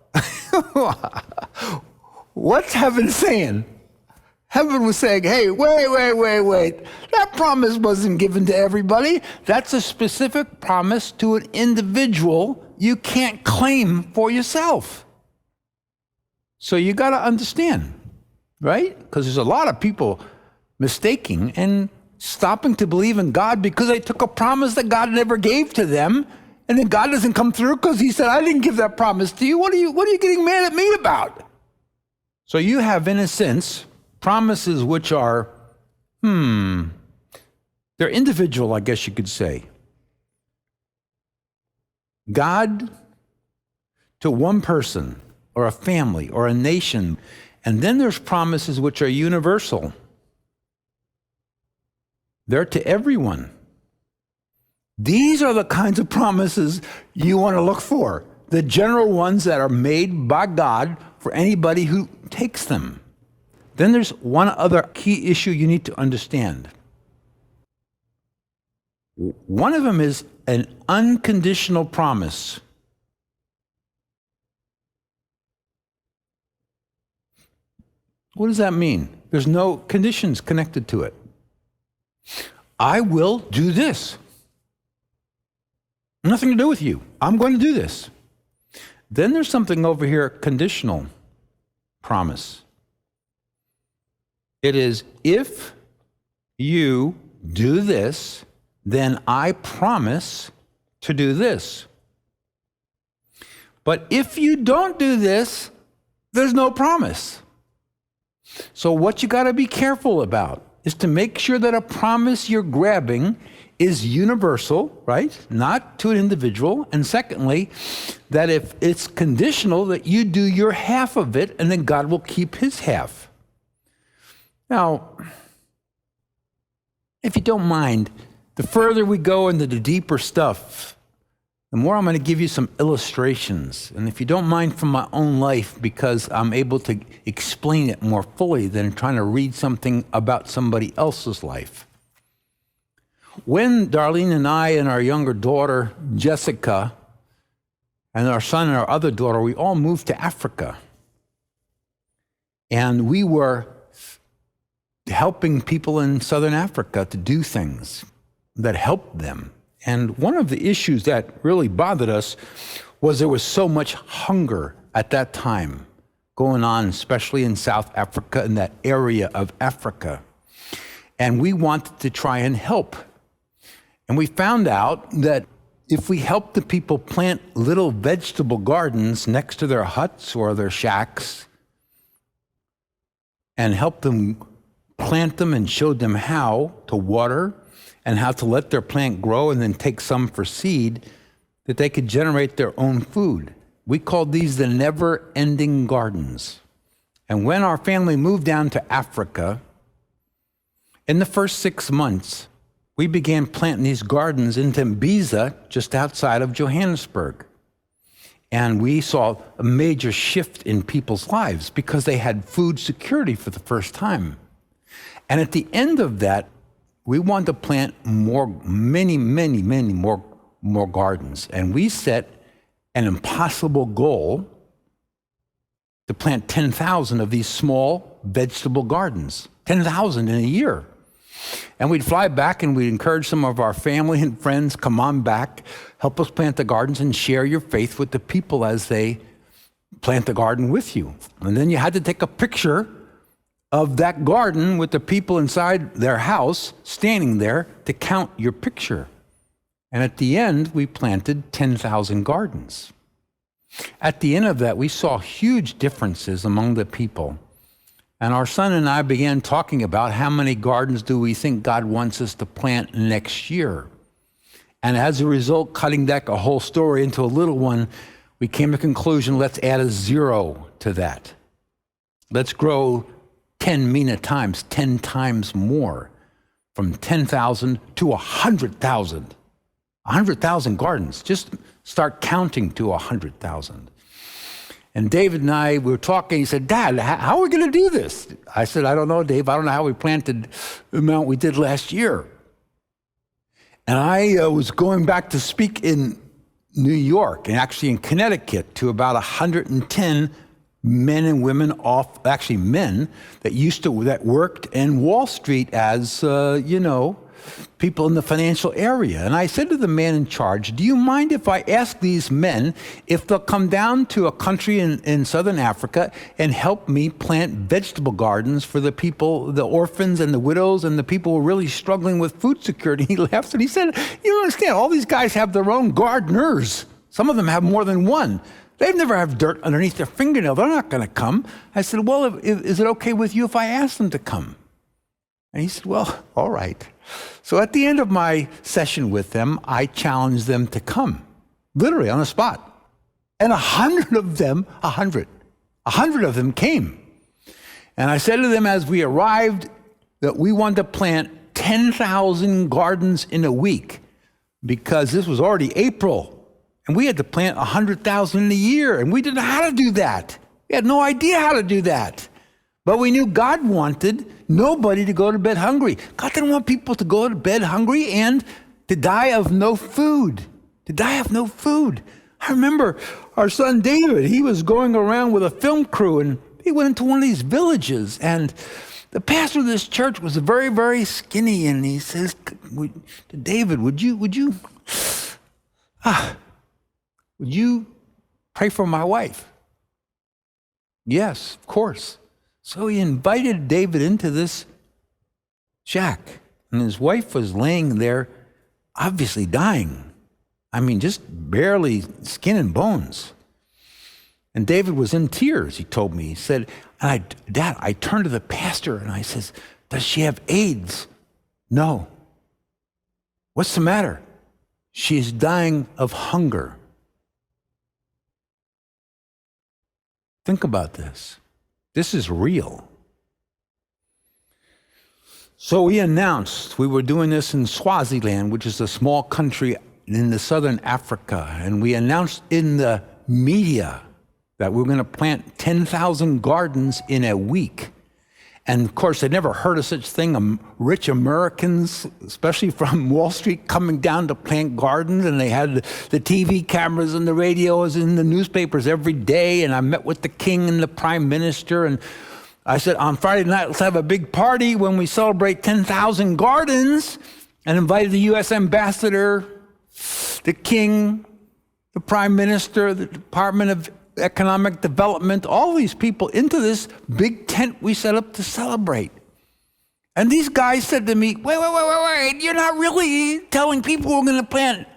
What's heaven saying? Heaven was saying, hey, wait. That promise wasn't given to everybody. That's a specific promise to an individual you can't claim for yourself. So you got to understand, right? Because there's a lot of people mistaking and stopping to believe in God because they took a promise that God never gave to them, and then God doesn't come through because he said, I didn't give that promise to you. What are you getting mad at me about? So you have, in a sense, promises which are, they're individual, I guess you could say. God to one person or a family or a nation. And then there's promises which are universal. They're to everyone. These are the kinds of promises you want to look for. The general ones that are made by God for anybody who takes them. Then there's one other key issue you need to understand. One of them is an unconditional promise. What does that mean? There's no conditions connected to it. I will do this. Nothing to do with you. I'm going to do this. Then there's something over here, conditional promise. It is, if you do this, then I promise to do this. But if you don't do this, there's no promise. So what you got to be careful about is to make sure that a promise you're grabbing is universal, right? Not to an individual. And secondly, that if it's conditional, that you do your half of it, and then God will keep his half. Now, if you don't mind, the further we go into the deeper stuff, the more I'm going to give you some illustrations. And if you don't mind, from my own life, because I'm able to explain it more fully than trying to read something about somebody else's life. When Darlene and I and our younger daughter, Jessica, and our son and our other daughter, we all moved to Africa. And we were helping people in Southern Africa to do things that helped them. And one of the issues that really bothered us was there was so much hunger at that time going on, especially in South Africa, in that area of Africa. And we wanted to try and help. And we found out that if we helped the people plant little vegetable gardens next to their huts or their shacks and helped them plant them and showed them how to water and how to let their plant grow and then take some for seed, that they could generate their own food. We called these the never-ending gardens. And when our family moved down to Africa, in the first 6 months, we began planting these gardens in Tembiza, just outside of Johannesburg. And we saw a major shift in people's lives because they had food security for the first time. And at the end of that, we wanted to plant many more gardens. And we set an impossible goal to plant 10,000 of these small vegetable gardens, 10,000 in a year. And we'd fly back and we'd encourage some of our family and friends, come on back, help us plant the gardens and share your faith with the people as they plant the garden with you. And then you had to take a picture of that garden with the people inside their house standing there to count your picture. And at the end, we planted 10,000 gardens. At the end of that, we saw huge differences among the people. And our son and I began talking about how many gardens do we think God wants us to plant next year. And as a result, cutting that a whole story into a little one, we came to the conclusion, let's add a 0 to that. Let's grow 10 times, 10 times more, from 10,000 to 100,000. 100,000 gardens. Just start counting to 100,000. And David and I, we were talking, he said, Dad, how are we going to do this? I said, I don't know, Dave. I don't know how we planted the amount we did last year. And I was going back to speak in New York and actually in Connecticut to about 110 men and women men that worked in Wall Street as, people in the financial area. And I said to the man in charge, do you mind if I ask these men if they'll come down to a country in Southern Africa and help me plant vegetable gardens for the people, the orphans and the widows and the people who are really struggling with food security? He laughed and he said, you don't understand, all these guys have their own gardeners. Some of them have more than one. They've never have dirt underneath their fingernail. They're not going to come. I said, well, is it okay with you if I ask them to come? And he said, well, all right. So at the end of my session with them, I challenged them to come, literally on the spot. And 100 of them came. And I said to them as we arrived that we wanted to plant 10,000 gardens in a week because this was already April. And we had to plant 100,000 in a year, and we didn't know how to do that. We had no idea how to do that. But we knew God wanted nobody to go to bed hungry. God didn't want people to go to bed hungry and to die of no food. I remember our son David, he was going around with a film crew, and he went into one of these villages, and the pastor of this church was very, very skinny, and he says to David, would you pray for my wife? Yes, of course. So he invited David into this shack, and his wife was laying there, obviously dying. I mean, just barely skin and bones. And David was in tears, he told me. He said, Dad, I turned to the pastor and I says, does she have AIDS? No. What's the matter? She's dying of hunger. Think about this. This is real. So we announced, we were doing this in Swaziland, which is a small country in the southern Africa, and we announced in the media that we were going to plant 10,000 gardens in a week. And of course, I'd never heard of such thing. Rich Americans, especially from Wall Street, coming down to plant gardens, and they had the TV cameras and the radios and the newspapers every day. And I met with the king and the prime minister, and I said, on Friday night, let's have a big party when we celebrate 10,000 gardens, and invited the U.S. ambassador, the king, the prime minister, the Department of Economic Development, all these people into this big tent we set up to celebrate. And these guys said to me, wait, you're not really telling people we're going to plant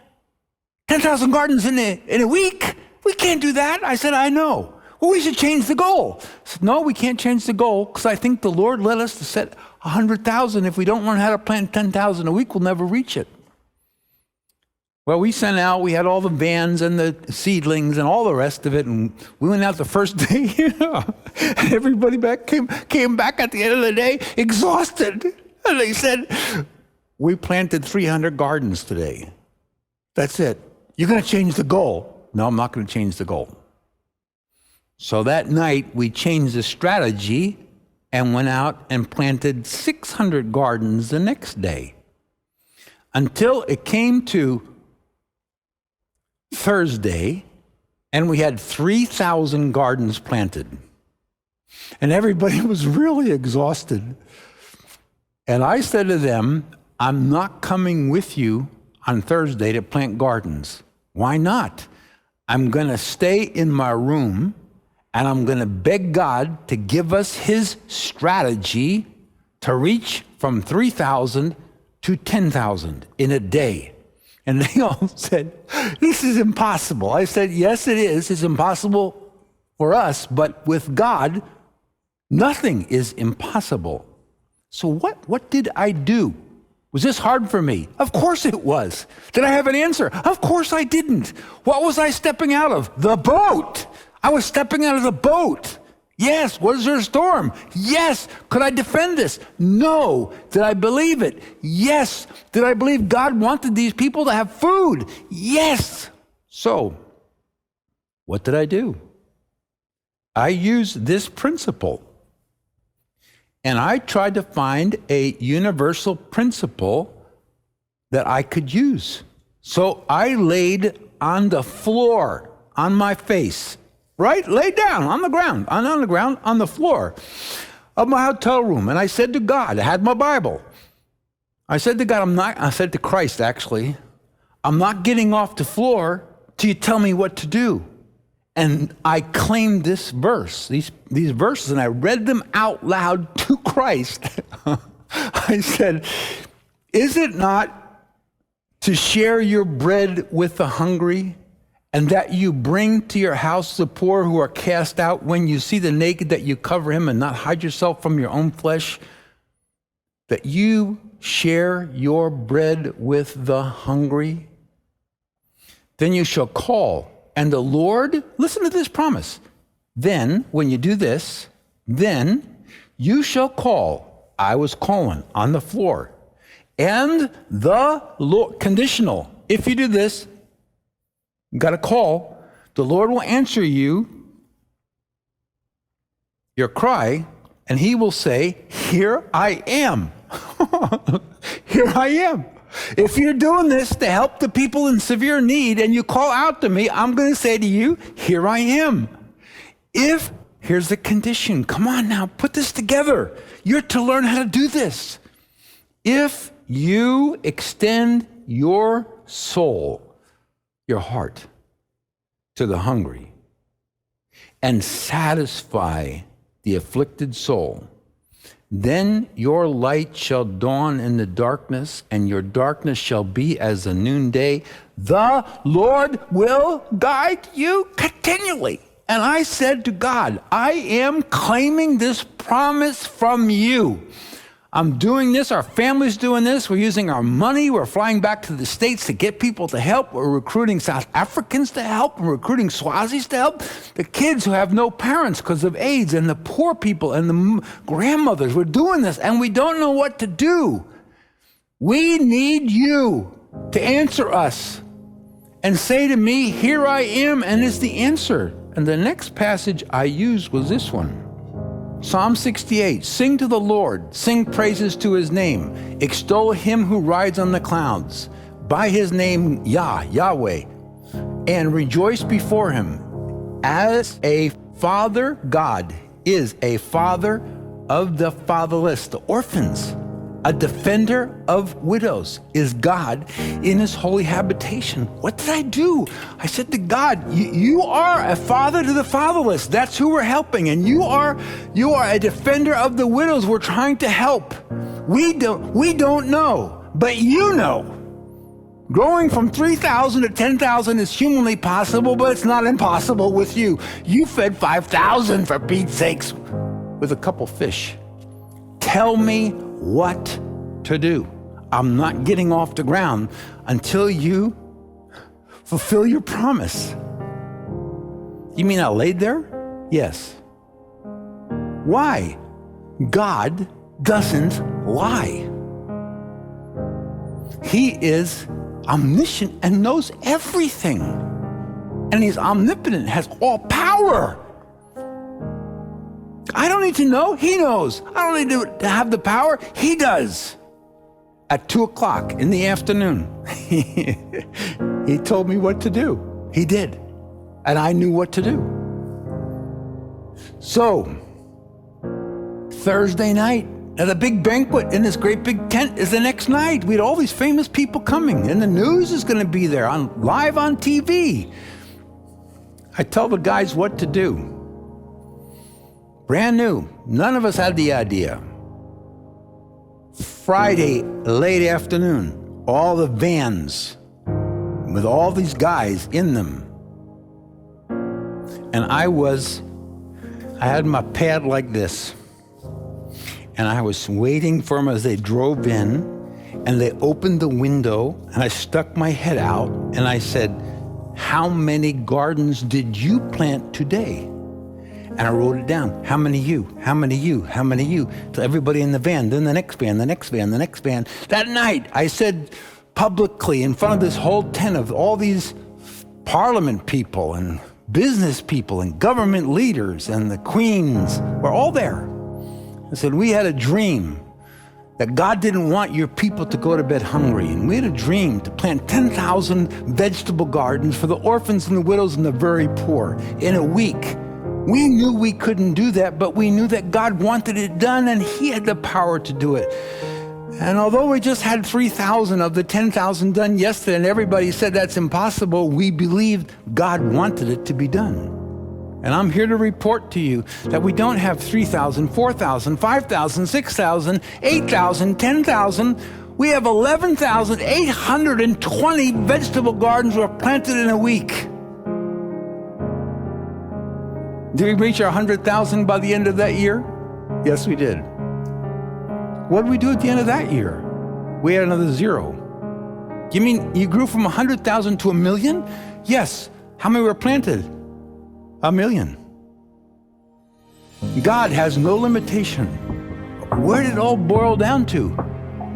10,000 gardens in a week? We can't do that. I said, I know. Well, we should change the goal. I said, no, we can't change the goal because I think the Lord led us to set 100,000. If we don't learn how to plant 10,000 a week, we'll never reach it. Well, we sent out, we had all the vans and the seedlings and all the rest of it, and we went out the first day, and everybody came back at the end of the day exhausted. And they said, we planted 300 gardens today. That's it. You're going to change the goal. No, I'm not going to change the goal. So that night, we changed the strategy and went out and planted 600 gardens the next day. Until it came to Thursday, and we had 3,000 gardens planted. And everybody was really exhausted. And I said to them, I'm not coming with you on Thursday to plant gardens. Why not? I'm going to stay in my room, and I'm going to beg God to give us his strategy to reach from 3,000 to 10,000 in a day. And they all said, this is impossible. I said, yes, it is. It's impossible for us, but with God, nothing is impossible. So what did I do? Was this hard for me? Of course it was. Did I have an answer? Of course I didn't. What was I stepping out of? The boat. I was stepping out of the boat. Yes. Was there a storm? Yes. Could I defend this? No. Did I believe it? Yes. Did I believe God wanted these people to have food? Yes. So, what did I do? I used this principle, and I tried to find a universal principle that I could use. So I laid on the floor, on my face, right? Lay down on the ground, on the floor of my hotel room. And I said to God, I had my Bible. I said to God, I said to Christ, actually, I'm not getting off the floor till you tell me what to do. And I claimed this verse, these verses, and I read them out loud to Christ. I said, is it not to share your bread with the hungry, and that you bring to your house the poor who are cast out, when you see the naked, that you cover him and not hide yourself from your own flesh? That you share your bread with the hungry? Then you shall call, and the Lord, listen to this promise. Then, when you do this, then you shall call. I was calling on the floor. And the Lord, conditional. If you do this, you got to call. The Lord will answer you, your cry, and he will say, here I am. Here I am. If you're doing this to help the people in severe need and you call out to me, I'm going to say to you, here I am. Here's the condition. Come on now, put this together. You're to learn how to do this. If you extend your soul, your heart, to the hungry and satisfy the afflicted soul, then your light shall dawn in the darkness, and your darkness shall be as the noonday. The Lord will guide you continually. And I said to God, I am claiming this promise from you. I'm doing this. Our family's doing this. We're using our money. We're flying back to the States to get people to help. We're recruiting South Africans to help. We're recruiting Swazis to help. The kids who have no parents because of AIDS, and the poor people and the grandmothers. We're doing this, and we don't know what to do. We need you to answer us and say to me, here I am, and it's the answer. And the next passage I used was this one. Psalm 68, sing to the Lord, sing praises to his name, extol him who rides on the clouds, by his name Yahweh, and rejoice before him. As a father, God is a father of the fatherless, the orphans. A defender of widows is God in his holy habitation. What did I do? I said to God, you are a father to the fatherless. That's who we're helping. And you are a defender of the widows we're trying to help. We don't know, but you know. Growing from 3,000 to 10,000 is humanly possible, but it's not impossible with you. You fed 5,000, for Pete's sakes, with a couple fish. Tell me what to do. I'm not getting off the ground until you fulfill your promise. You mean I laid there? Yes. Why? God doesn't lie. He is omniscient and knows everything. And he's omnipotent, has all power. I don't need to know. He knows. I don't need to have the power. He does. At 2:00 in the afternoon, he told me what to do. He did. And I knew what to do. So, Thursday night, at a big banquet in this great big tent is the next night. We had all these famous people coming, and the news is going to be there live on TV. I tell the guys what to do. Brand new. None of us had the idea. Friday, late afternoon, all the vans with all these guys in them. And I had my pad like this. And I was waiting for them as they drove in, and they opened the window, and I stuck my head out, and I said, how many gardens did you plant today? And I wrote it down. How many you? How many you? How many you? To everybody in the van, then the next van, the next van, the next van. That night, I said publicly in front of this whole tent of all these parliament people and business people and government leaders and the queens were all there. I said, we had a dream that God didn't want your people to go to bed hungry. And we had a dream to plant 10,000 vegetable gardens for the orphans and the widows and the very poor in a week. We knew we couldn't do that, but we knew that God wanted it done and he had the power to do it. And although we just had 3,000 of the 10,000 done yesterday and everybody said that's impossible, we believed God wanted it to be done. And I'm here to report to you that we don't have 3,000, 4,000, 5,000, 6,000, 8,000, 10,000. We have 11,820 vegetable gardens were planted in a week. Did we reach our 100,000 by the end of that year? Yes, we did. What did we do at the end of that year? We had another zero. You mean you grew from 100,000 to 1 million? Yes. How many were planted? 1 million. God has no limitation. Where did it all boil down to?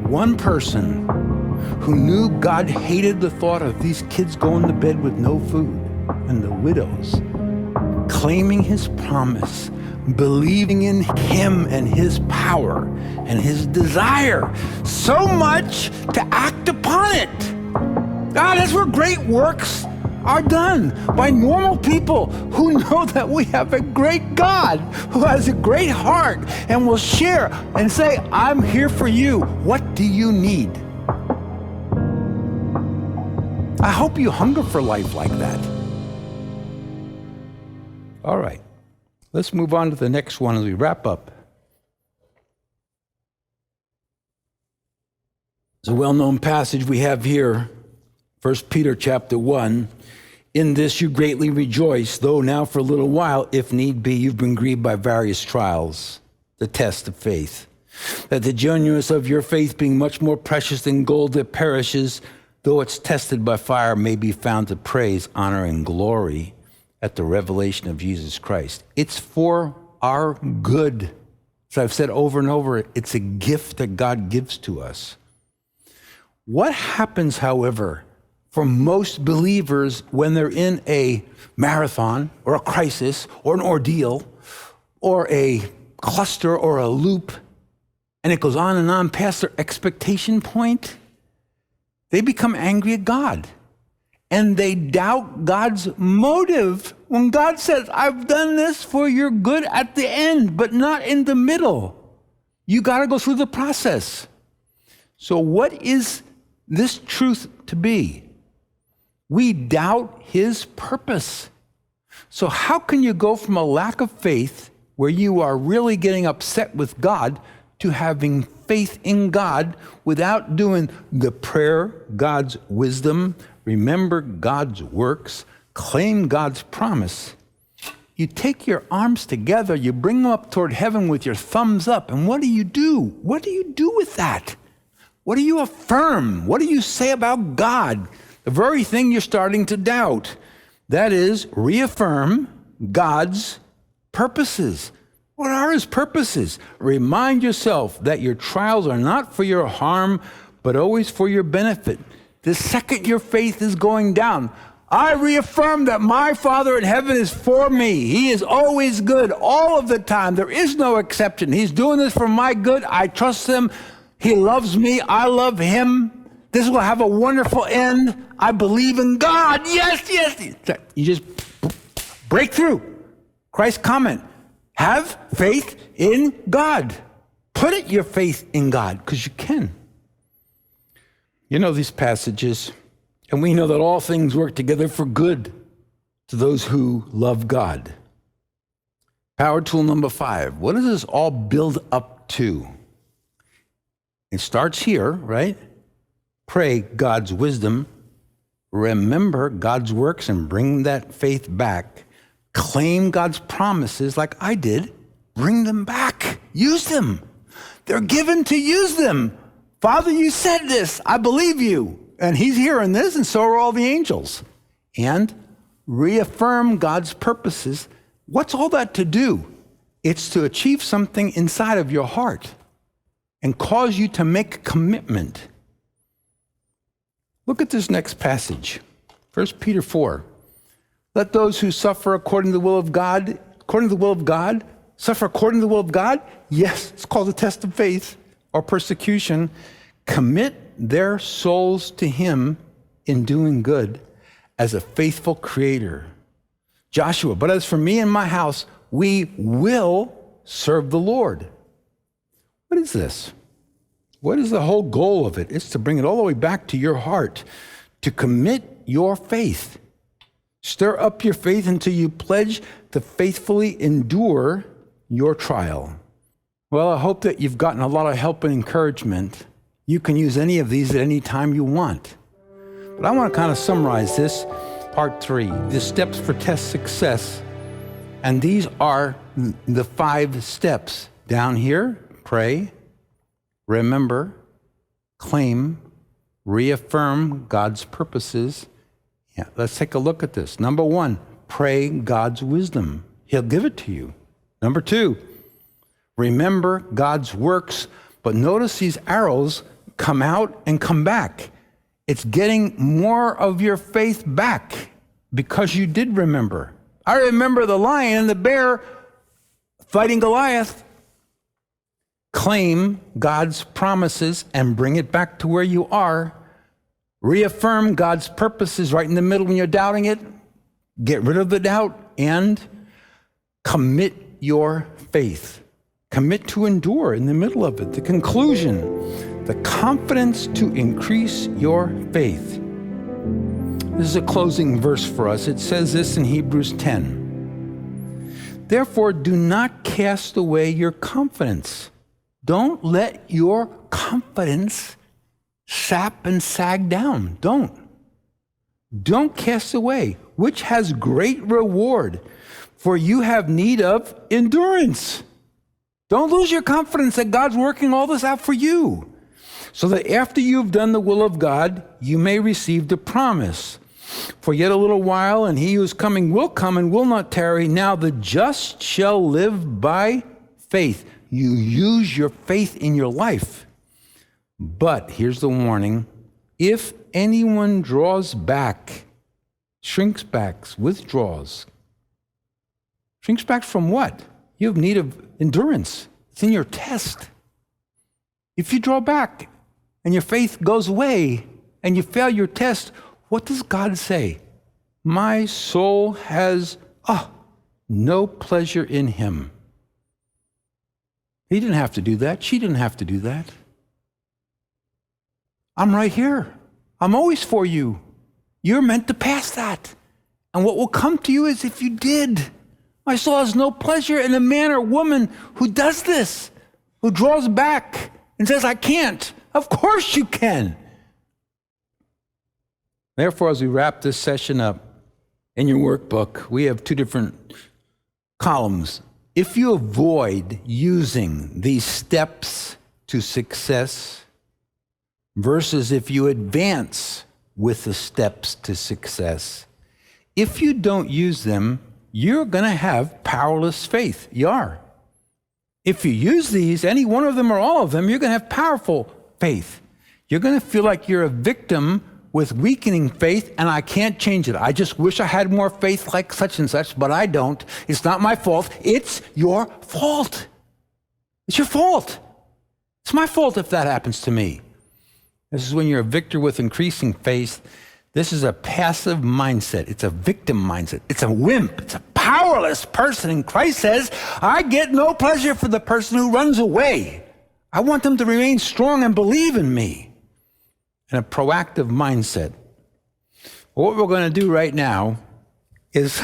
One person who knew God hated the thought of these kids going to bed with no food, and the widows, claiming his promise, believing in him and his power and his desire so much to act upon it. That's where great works are done, by normal people who know that we have a great God who has a great heart and will share and say, I'm here for you. What do you need? I hope you hunger for life like that. All right, let's move on to the next one as we wrap up. It's a well-known passage we have here, 1 Peter chapter 1. In this you greatly rejoice, though now for a little while, if need be, you've been grieved by various trials, the test of faith. That the genuineness of your faith, being much more precious than gold that perishes, though it's tested by fire, may be found to praise, honor, and glory at the revelation of Jesus Christ. It's for our good. As I've said over and over, it's a gift that God gives to us. What happens, however, for most believers when they're in a marathon or a crisis or an ordeal or a cluster or a loop, and it goes on and on past their expectation point? They become angry at God. And they doubt God's motive when God says, I've done this for your good at the end, but not in the middle. You got to go through the process. So what is this truth to be? We doubt his purpose. So how can you go from a lack of faith, where you are really getting upset with God, to having faith in God without doing the prayer, God's wisdom, remember God's works, claim God's promise? You take your arms together, you bring them up toward heaven with your thumbs up, and what do you do? What do you do with that? What do you affirm? What do you say about God? The very thing you're starting to doubt. That is, reaffirm God's purposes. What are his purposes? Remind yourself that your trials are not for your harm, but always for your benefit. The second your faith is going down, I reaffirm that my Father in heaven is for me. He is always good all of the time. There is no exception. He's doing this for my good. I trust him. He loves me. I love him. This will have a wonderful end. I believe in God. Yes, yes. You just break through. Christ's comment, have faith in God. Put your faith in God, because you can. You know these passages, and we know that all things work together for good to those who love God. Power tool number 5. What does this all build up to? It starts here, right? Pray God's wisdom, remember God's works and bring that faith back. Claim God's promises like I did. Bring them back. Use them. They're given to use them. Father, you said this. I believe you. And he's hearing this, and so are all the angels. And reaffirm God's purposes. What's all that to do? It's to achieve something inside of your heart and cause you to make a commitment. Look at this next passage, 1 Peter 4. Let those who suffer according to the will of God, suffer according to the will of God? Yes, it's called the test of faith. or persecution, commit their souls to him in doing good as a faithful creator. Joshua, but as for me and my house, we will serve the Lord. What is this? What is the whole goal of it? It's to bring it all the way back to your heart, to commit your faith. Stir up your faith until you pledge to faithfully endure your trial. Well, I hope that you've gotten a lot of help and encouragement. You can use any of these at any time you want. But I want to kind of summarize this, part 3, the steps for test success. And these are the 5 steps. Down here, pray, remember, claim, reaffirm God's purposes. Yeah, let's take a look at this. Number 1, pray God's wisdom. He'll give it to you. Number 2, remember God's works. But notice these arrows come out and come back. It's getting more of your faith back because you did remember. I remember the lion and the bear fighting Goliath. Claim God's promises and bring it back to where you are. Reaffirm God's purposes right in the middle when you're doubting it. Get rid of the doubt and commit your faith. Commit to endure in the middle of it. The conclusion, the confidence to increase your faith. This is a closing verse for us. It says this in Hebrews 10. Therefore, do not cast away your confidence. Don't let your confidence sap and sag down. Don't cast away, which has great reward, for you have need of endurance. Don't lose your confidence that God's working all this out for you, so that after you've done the will of God, you may receive the promise. For yet a little while, and he who is coming will come and will not tarry. Now the just shall live by faith. You use your faith in your life. But here's the warning. If anyone draws back, shrinks back, withdraws, shrinks back from what? You have need of endurance. It's in your test. If you draw back and your faith goes away and you fail your test, what does God say? My soul has no pleasure in him. He didn't have to do that. She didn't have to do that. I'm right here. I'm always for you. You're meant to pass that. And what will come to you is if you did. My soul has no pleasure in a man or woman who does this, who draws back and says, I can't. Of course you can. Therefore, as we wrap this session up, in your workbook, we have 2 different columns. If you avoid using these steps to success versus if you advance with the steps to success, if you don't use them, you're going to have powerless faith. You are. If you use these, any one of them or all of them, you're going to have powerful faith. You're going to feel like you're a victim with weakening faith, and I can't change it. I just wish I had more faith like such and such, but I don't. It's not my fault. It's your fault. It's your fault. It's my fault if that happens to me. This is when you're a victor with increasing faith. This is a passive mindset. It's a victim mindset. It's a wimp. It's a powerless person. And Christ says, I get no pleasure for the person who runs away. I want them to remain strong and believe in me. And a proactive mindset. What we're going to do right now is,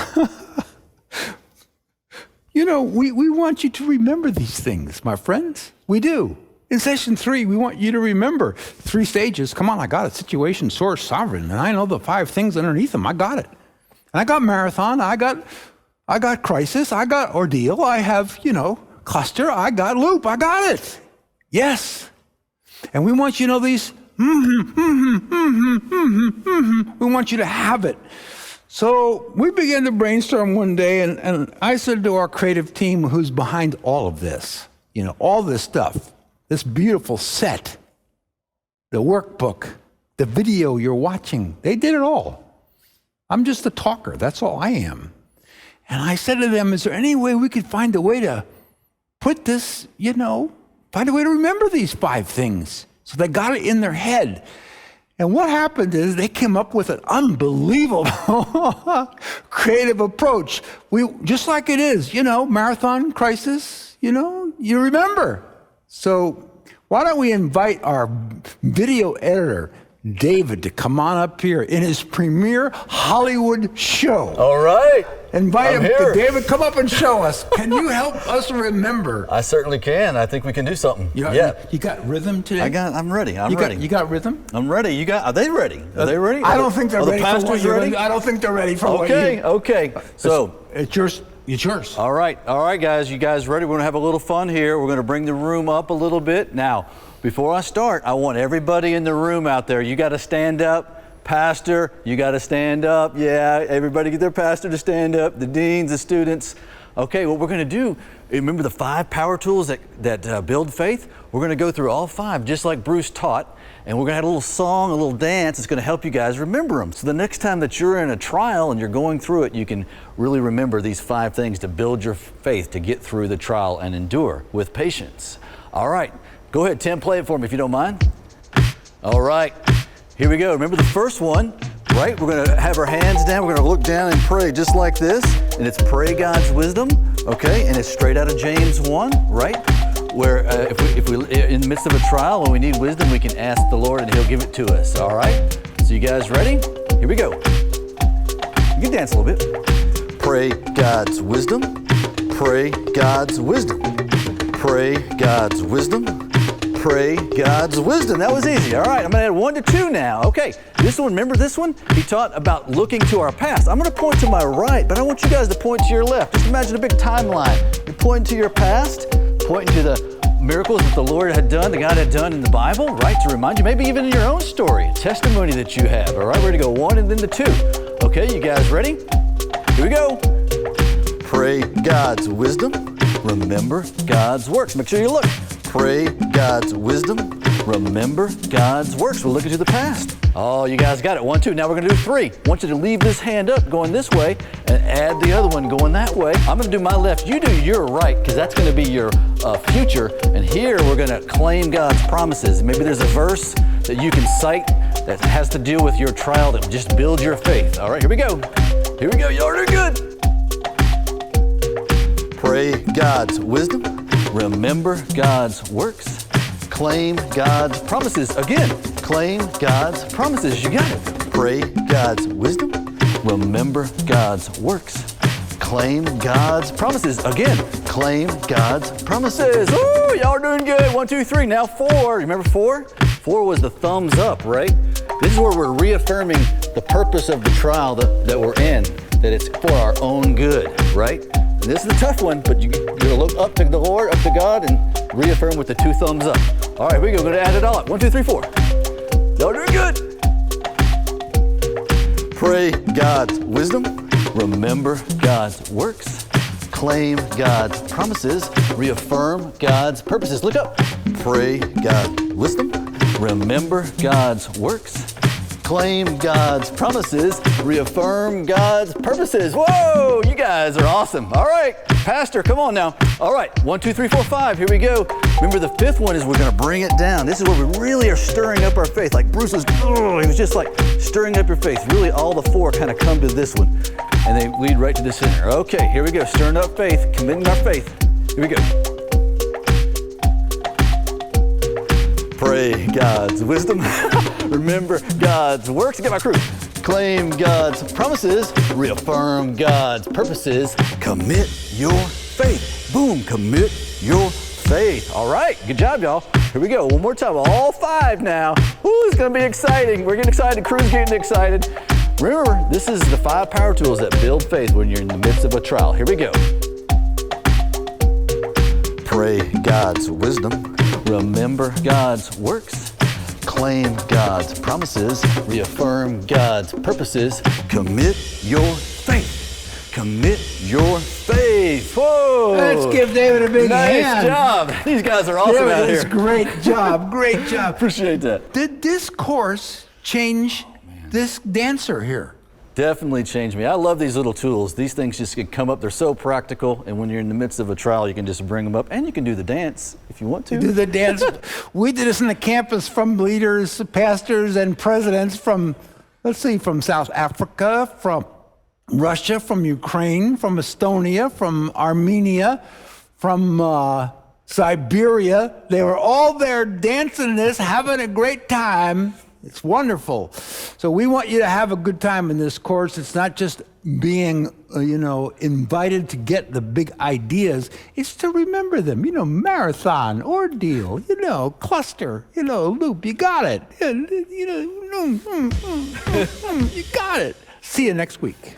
we want you to remember these things, my friends. We do. In session 3, we want you to remember 3 stages. Come on, I got it. Situation, source, sovereign. And I know the 5 things underneath them. I got it. And I got marathon. I got crisis. I got ordeal. I have, cluster. I got loop. I got it. Yes. And we want you to know these. We want you to have it. So we began to brainstorm one day, and I said to our creative team who's behind all of this, all this stuff, this beautiful set, the workbook, the video you're watching, they did it all. I'm just a talker. That's all I am. And I said to them, is there any way we could find a way to put this, find a way to remember these 5 things. So they got it in their head. And what happened is they came up with an unbelievable creative approach. Just like it is, marathon crisis, you remember. So why don't we invite our video editor, David, to come on up here in his premiere Hollywood show. All right. Invite him. David, come up and show us. Can you help us remember? I certainly can. I think we can do something. You got rhythm today? I'm ready. I'm ready. You got rhythm? I'm ready. Are they ready? Are they ready? I don't think they're ready. The pastors ready? I don't think they're ready for what you... Okay. So it's yours. It's yours. All right, guys. You guys ready? We're gonna have a little fun here. We're gonna bring the room up a little bit. Now, before I start, I want everybody in the room out there. You got to stand up. Pastor, you got to stand up. Yeah, everybody get their pastor to stand up. The deans, the students. Okay, what we're going to do, remember the 5 power tools that build faith? We're going to go through all 5, just like Bruce taught, and we're going to have a little song, a little dance. It's going to help you guys remember them. So the next time that you're in a trial and you're going through it, you can really remember these 5 things to build your faith, to get through the trial and endure with patience. All right, go ahead, Tim, play it for me if you don't mind. All right. Here we go. Remember the first one, right? We're going to have our hands down. We're going to look down and pray just like this. And it's pray God's wisdom, okay? And it's straight out of James 1, right? Where if we in the midst of a trial and we need wisdom, we can ask the Lord and He'll give it to us, all right? So you guys ready? Here we go. You can dance a little bit. Pray God's wisdom. Pray God's wisdom. Pray God's wisdom. Pray God's wisdom. That was easy. All right, I'm going to add 1 to 2 now. Okay, this one, remember this one? He taught about looking to our past. I'm going to point to my right, but I want you guys to point to your left. Just imagine a big timeline. You're pointing to your past, pointing to the miracles that the Lord had done, the God had done in the Bible, right? To remind you, maybe even in your own story, a testimony that you have. All right, we're going to go 1 and then the 2. Okay, you guys ready? Here we go. Pray God's wisdom. Remember God's works. Make sure you look. Pray God's wisdom. Remember God's works. We're looking to the past. Oh, you guys got it. 1, 2. Now we're going to do 3. I want you to leave this hand up going this way and add the other one going that way. I'm going to do my left. You do your right because that's going to be your future. And here we're going to claim God's promises. Maybe there's a verse that you can cite that has to deal with your trial that will just build your faith. All right, here we go. Here we go. Y'all are good. Pray God's wisdom. Remember God's works. Claim God's promises. Again, claim God's promises. You got it. Pray God's wisdom. Remember God's works. Claim God's promises. Again, claim God's promises. Oh, y'all are doing good. 1, 2, 3. Now 4. Remember 4? 4 was the thumbs up, right? This is where we're reaffirming the purpose of the trial that we're in, that it's for our own good, right? And this is a tough one, but you're going to look up to the Lord, up to God, and reaffirm with the 2 thumbs up. All right, here we go. We're going to add it all up. 1, 2, 3, 4. Y'all doing good. Pray God's wisdom. Remember God's works. Claim God's promises. Reaffirm God's purposes. Look up. Pray God's wisdom. Remember God's works. Claim God's promises, reaffirm God's purposes. Whoa, you guys are awesome. All right, Pastor, come on now. All right, 1, 2, 3, 4, 5, here we go. Remember the 5th one is we're gonna bring it down. This is where we really are stirring up our faith. Like Bruce was, he was just like stirring up your faith. Really all the 4 kind of come to this one and they lead right to the center. Okay, here we go, stirring up faith, committing our faith. Here we go. Pray God's wisdom. Remember God's works. Get my crew. Claim God's promises. Reaffirm God's purposes. Commit your faith. Boom. Commit your faith. All right. Good job, y'all. Here we go. One more time. All 5 now. Ooh, it's going to be exciting. We're getting excited. Crew's getting excited. Remember, this is the 5 power tools that build faith when you're in the midst of a trial. Here we go. Pray God's wisdom. Remember God's works. Claim God's promises. Reaffirm God's purposes. Commit your faith. Commit your faith. Whoa! Let's give David a big hand. Nice job. These guys are awesome out here. Great job. Great job. Appreciate that. Did this course change this dancer here? Definitely changed me. I love these little tools. These things just can come up. They're so practical, and when you're in the midst of a trial, you can just bring them up, and you can do the dance if you want to. Do the dance. We did this in the campus from leaders, pastors, and presidents from, let's see, from South Africa, from Russia, from Ukraine, from Estonia, from Armenia, from Siberia. They were all there dancing this, having a great time. It's wonderful. So we want you to have a good time in this course. It's not just being, invited to get the big ideas. It's to remember them. Marathon, ordeal, cluster, loop. You got it. You got it. See you next week.